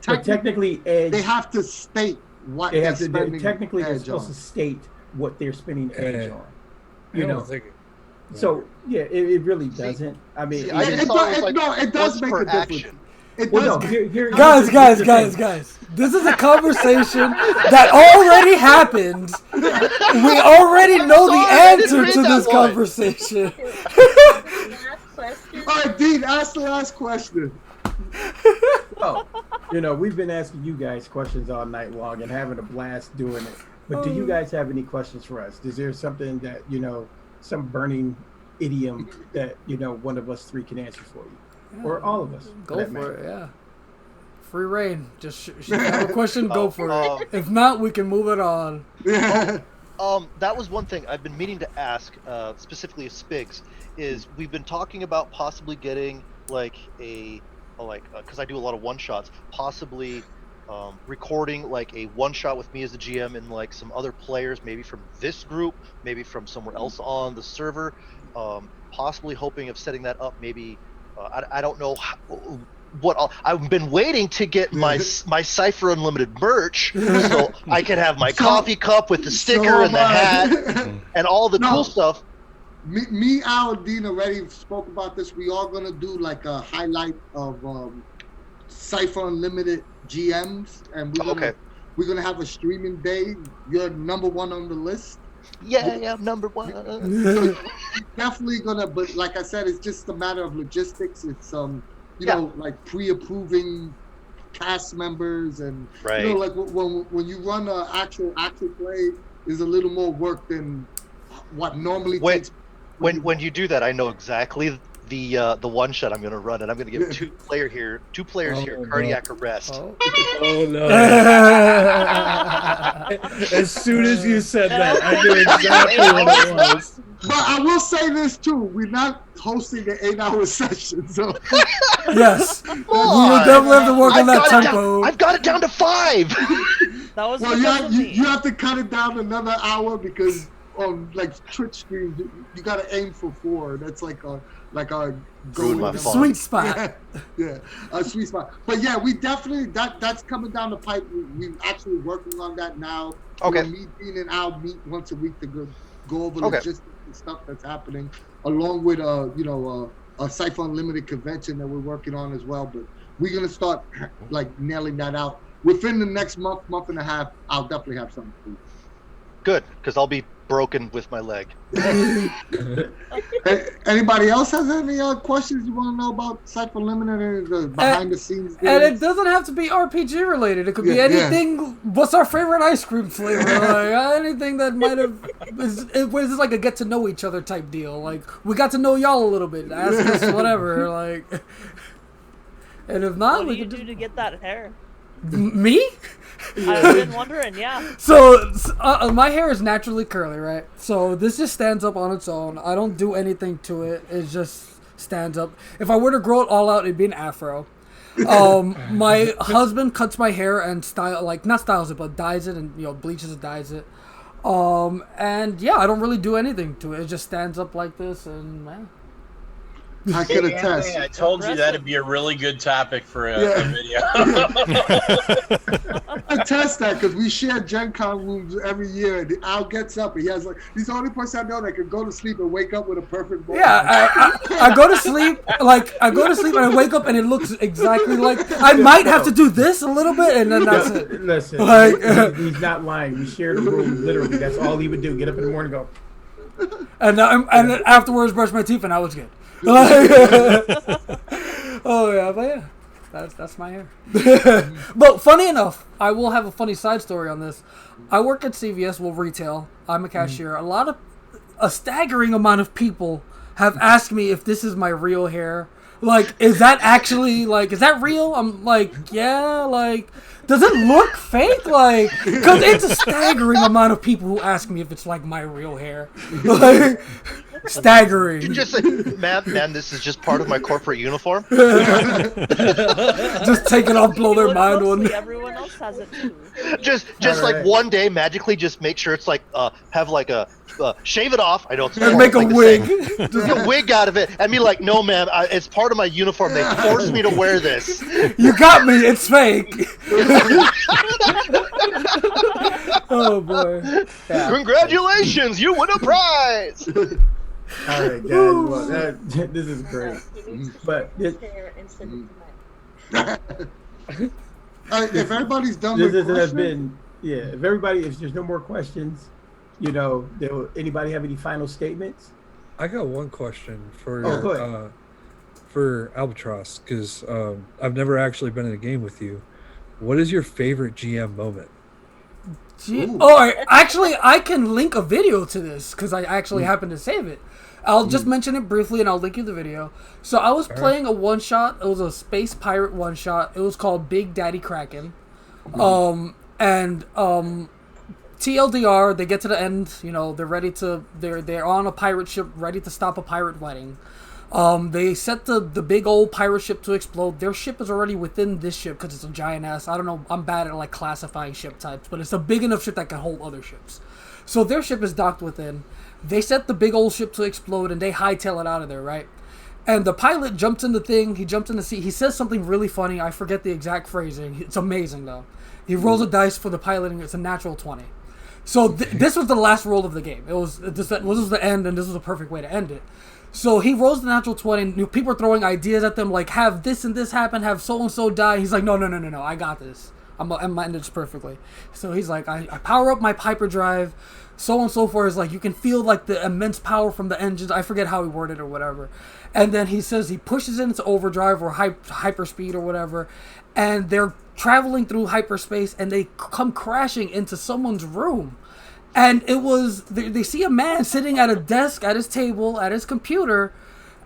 Technically, edge. They have to state what they have to do. Technically, they're supposed to state what they're spending edge on. So it really doesn't. I mean, it does make a difference. Guys, this is a conversation that already happened. We already know the answer to this conversation. All right, Dean, ask the last question. Well, we've been asking you guys questions all night long and having a blast doing it. But do you guys have any questions for us? Is there something that, some burning idiom that, one of us three can answer for you? Or all of us. Go for it, yeah. Free reign. Just have a question, go for it. If not, we can move it on. That was one thing I've been meaning to ask, specifically of Spigs, is we've been talking about possibly getting because I do a lot of one-shots, possibly recording a one-shot with me as the GM and some other players, maybe from this group, maybe from somewhere else on the server, possibly hoping of setting that up maybe. I don't know I've been waiting to get my Cypher Unlimited merch so I can have my coffee cup with the sticker and the hat and all the cool stuff. Me, Al, and Dean already spoke about this. We are going to do a highlight of Cypher Unlimited GMs, and we're gonna have a streaming day. You're number one on the list. Yeah, I'm number one. So definitely gonna, but like I said, it's just a matter of logistics. It's you know, like pre-approving cast members, and you know, like when you run an actual play, is a little more work than what normally takes. When you do that, I know exactly the one shot I'm going to run, and I'm going to give two players here cardiac arrest. Oh no! As soon as you said that, I knew exactly what it was. But I will say this too: we're not hosting an 8-hour session, so yes, you definitely have to work on that tempo. I've got it down to 5. That was you have to cut it down another hour because on like Twitch streams, you got to aim for 4. That's like a sweet spot. Yeah, a sweet spot. But yeah, we definitely that's coming down the pipe. We're actually working on that now. Okay. Me, Dean, and Al meet once a week to go over logistics and stuff that's happening, along with a Cypher Unlimited convention that we're working on as well. But we're gonna start like nailing that out within the next month and a half. I'll definitely have something for you. Good, because I'll be broken with my leg. Anybody else has any questions you want to know about Cypher Unlimited and the behind the scenes? And it doesn't have to be RPG related. It could be anything. Yeah. What's our favorite ice cream flavor? Like, anything that might have. This is like a get to know each other type deal. Like, we got to know y'all a little bit. Ask us whatever. Like, and if not, what do you do to get that hair? Me? I've been wondering, yeah. So my hair is naturally curly, right? So this just stands up on its own. I don't do anything to it. It just stands up. If I were to grow it all out, it'd be an afro. My husband cuts my hair and not styles it, but dyes it and bleaches it, dyes it. And yeah, I don't really do anything to it. It just stands up like this, and man. I could attest. I told you that'd be a really good topic for a video. I test that because we share Gen Con rooms every year. And Al gets up and he has he's the only person I know that can go to sleep and wake up with a perfect ball. Yeah, I go to sleep and I wake up and it looks exactly like I might have to do this a little bit and then that's it. Listen, he's not lying. We share the room literally. That's all he would do. Get up in the morning, and go. And afterwards brush my teeth and I was good. Oh yeah, but yeah, that's my hair. But funny enough, I will have a funny side story on this. I work at CVS, retail. I'm a cashier. A staggering amount of people have asked me if this is my real hair. Like, is that actually is that real? I'm like, yeah. Like, does it look fake? Like, because it's a staggering amount of people who ask me if it's like my real hair. Like, staggering. You just say, man, this is just part of my corporate uniform. Just take it off, blow their mind on. Everyone else has it too. Just right. One day, magically, just make sure it's have a. Shave it off. I know it's and make a wig. Make a wig out of it, and be like, "No, ma'am, it's part of my uniform. They forced me to wear this." You got me. It's fake. Oh boy! Yeah. Congratulations, you win a prize. All right, guys. Well, this is great. But if everybody's done with questions, if there's no more questions. Anybody have any final statements? I got one question for Albatross, because I've never actually been in a game with you. What is your favorite GM moment? Actually, I can link a video to this because I actually happened to save it. I'll just mention it briefly and I'll link you the video. So I was playing a one-shot. It was a space pirate one-shot. It was called Big Daddy Kraken. TLDR, they get to the end, they're ready to, they're on a pirate ship ready to stop a pirate wedding. They set the big old pirate ship to explode. Their ship is already within this ship because it's a giant ass. I don't know, I'm bad at classifying ship types, but it's a big enough ship that can hold other ships. So their ship is docked within. They set the big old ship to explode and they hightail it out of there, right? And the pilot jumps in the thing, he jumps in the seat, he says something really funny, I forget the exact phrasing. It's amazing though. He rolls a dice for the pilot and it's a natural 20. So this was the last roll of the game. It was this was the end, and this was a perfect way to end it. So he rolls the natural 20, and people are throwing ideas at them, like, have this and this happen, have so-and-so die. He's like, no, I got this. I'm gonna end this perfectly. So he's like, I power up my hyperdrive, so on and so forth. Is like, you can feel, like, the immense power from the engines. I forget how he worded it or whatever. And then he says he pushes it into overdrive or hyperspeed or whatever, and they're traveling through hyperspace, and they come crashing into someone's room. And it was, they see a man sitting at a desk, at his table, at his computer,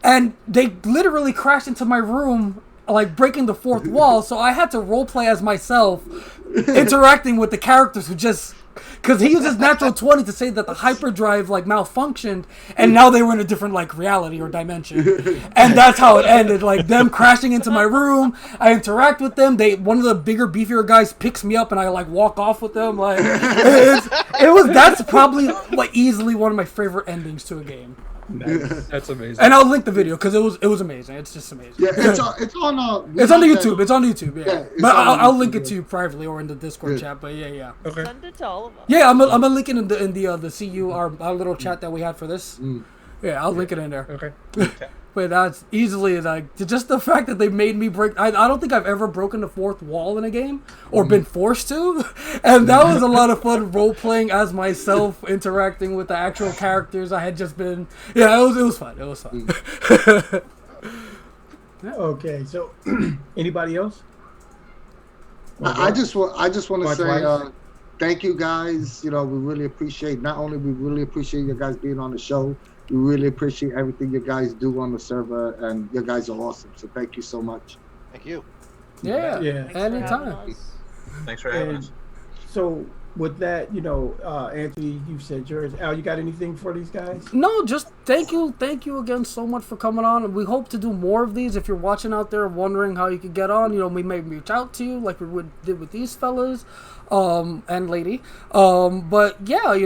and they literally crashed into my room, like breaking the fourth wall. So I had to roleplay as myself, interacting with the characters who just, because he uses natural 20 to say that the hyperdrive like malfunctioned, and now they were in a different like reality or dimension, and that's how it ended. Like them crashing into my room, I interact with them. One of the bigger, beefier guys picks me up, and I like walk off with them. Like that's probably like easily one of my favorite endings to a game. Nice. That's amazing. And I'll link the video because it was amazing. It's just amazing. Yeah, it's on it's on YouTube. It's on YouTube. Yeah, but I'll link it to you privately or in the Discord chat. But yeah. Okay. Send it to all of us. Yeah, I'm gonna link it in the CU our little chat that we had for this. Yeah, I'll link it in there. Okay. But that's easily like just the fact that they made me break. I don't think I've ever broken the fourth wall in a game or been forced to, and that was a lot of fun role playing as myself, interacting with the actual characters I had just been. Yeah, it was fun. It was fun. Okay, so anybody else? I just want to say thank you guys. You know, we really appreciate. Not only we really appreciate you guys being on the show. We really appreciate everything you guys do on the server, and you guys are awesome. So thank you so much. Thank you. Yeah. Thanks Anytime. Thanks for having us. So with that, Anthony, you said yours. Al, you got anything for these guys? No, just thank you again so much for coming on. And we hope to do more of these. If you're watching out there wondering how you could get on, we may reach out to you like we did with these fellas. And lady. But yeah,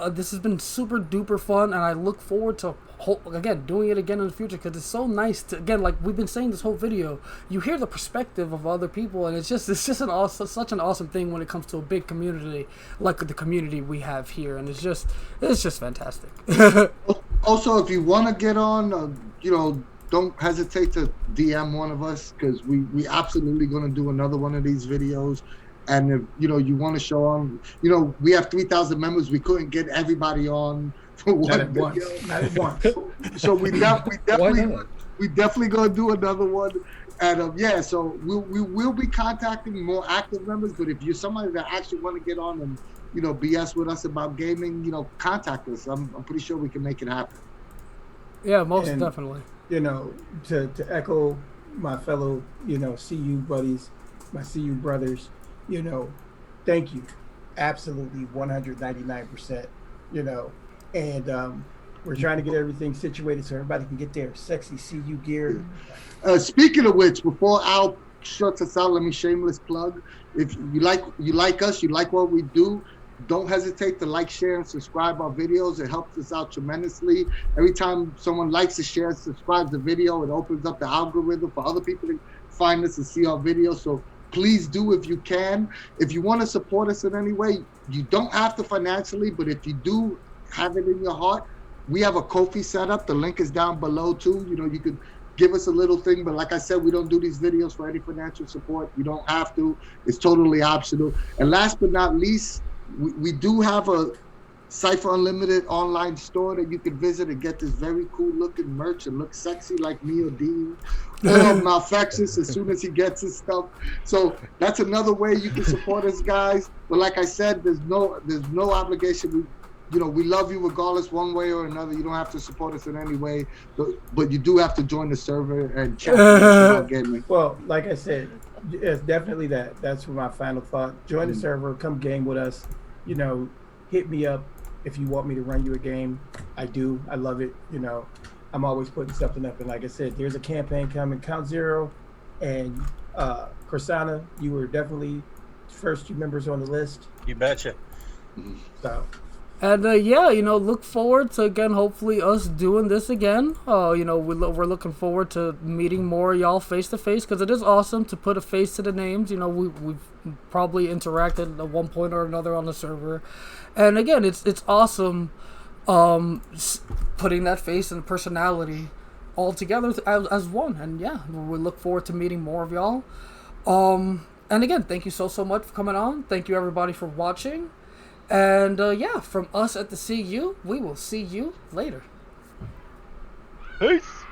this has been super duper fun, and I look forward to doing it again in the future, because it's so nice to, again, like we've been saying this whole video, you hear the perspective of other people, and it's just such an awesome thing when it comes to a big community like the community we have here, and it's just fantastic. Also, if you want to get on, don't hesitate to DM one of us, because we absolutely going to do another one of these videos. And if you want to show on, we have 3,000 members. We couldn't get everybody on for one video. Not at once. So we definitely gonna do another one. And so we will be contacting more active members. But if you're somebody that actually want to get on and BS with us about gaming, contact us. I'm pretty sure we can make it happen. Yeah, most definitely. To echo my fellow CU buddies, my CU brothers. Thank you. Absolutely 199%, and we're trying to get everything situated so everybody can get their sexy CU gear. Speaking of which, before Al shuts us out, let me shameless plug. If you like us, you like what we do, don't hesitate to like, share, and subscribe our videos. It helps us out tremendously. Every time someone likes to share and subscribe the video, it opens up the algorithm for other people to find us and see our videos. So please do if you can. If you want to support us in any way, you don't have to financially, but if you do have it in your heart, we have a Ko-fi set up. The link is down below too. You could give us a little thing, but like I said, we don't do these videos for any financial support. You don't have to. It's totally optional. And last but not least, we do have a Cypher Unlimited online store that you can visit and get this very cool looking merch and look sexy like me or Dean or Maelfectious as soon as he gets his stuff. So that's another way you can support us, guys. But like I said, there's no obligation. We love you regardless, one way or another. You don't have to support us in any way, but you do have to join the server and chat about gaming. Well, like I said, it's definitely that. That's my final thought. Join the server, come game with us. Hit me up. If you want me to run you a game, I do. I love it. I'm always putting something up. And like I said, there's a campaign coming, CountZero, and Corsona. You were definitely first 2 members on the list. You betcha. So And yeah, look forward to again, hopefully us doing this again. We're looking forward to meeting more of y'all face to face, because it is awesome to put a face to the names. We've probably interacted at one point or another on the server, and again, it's awesome putting that face and personality all together as one. And yeah, we look forward to meeting more of y'all. And again, thank you so much for coming on. Thank you everybody for watching. And yeah, from us at the CU, we will see you later. Peace.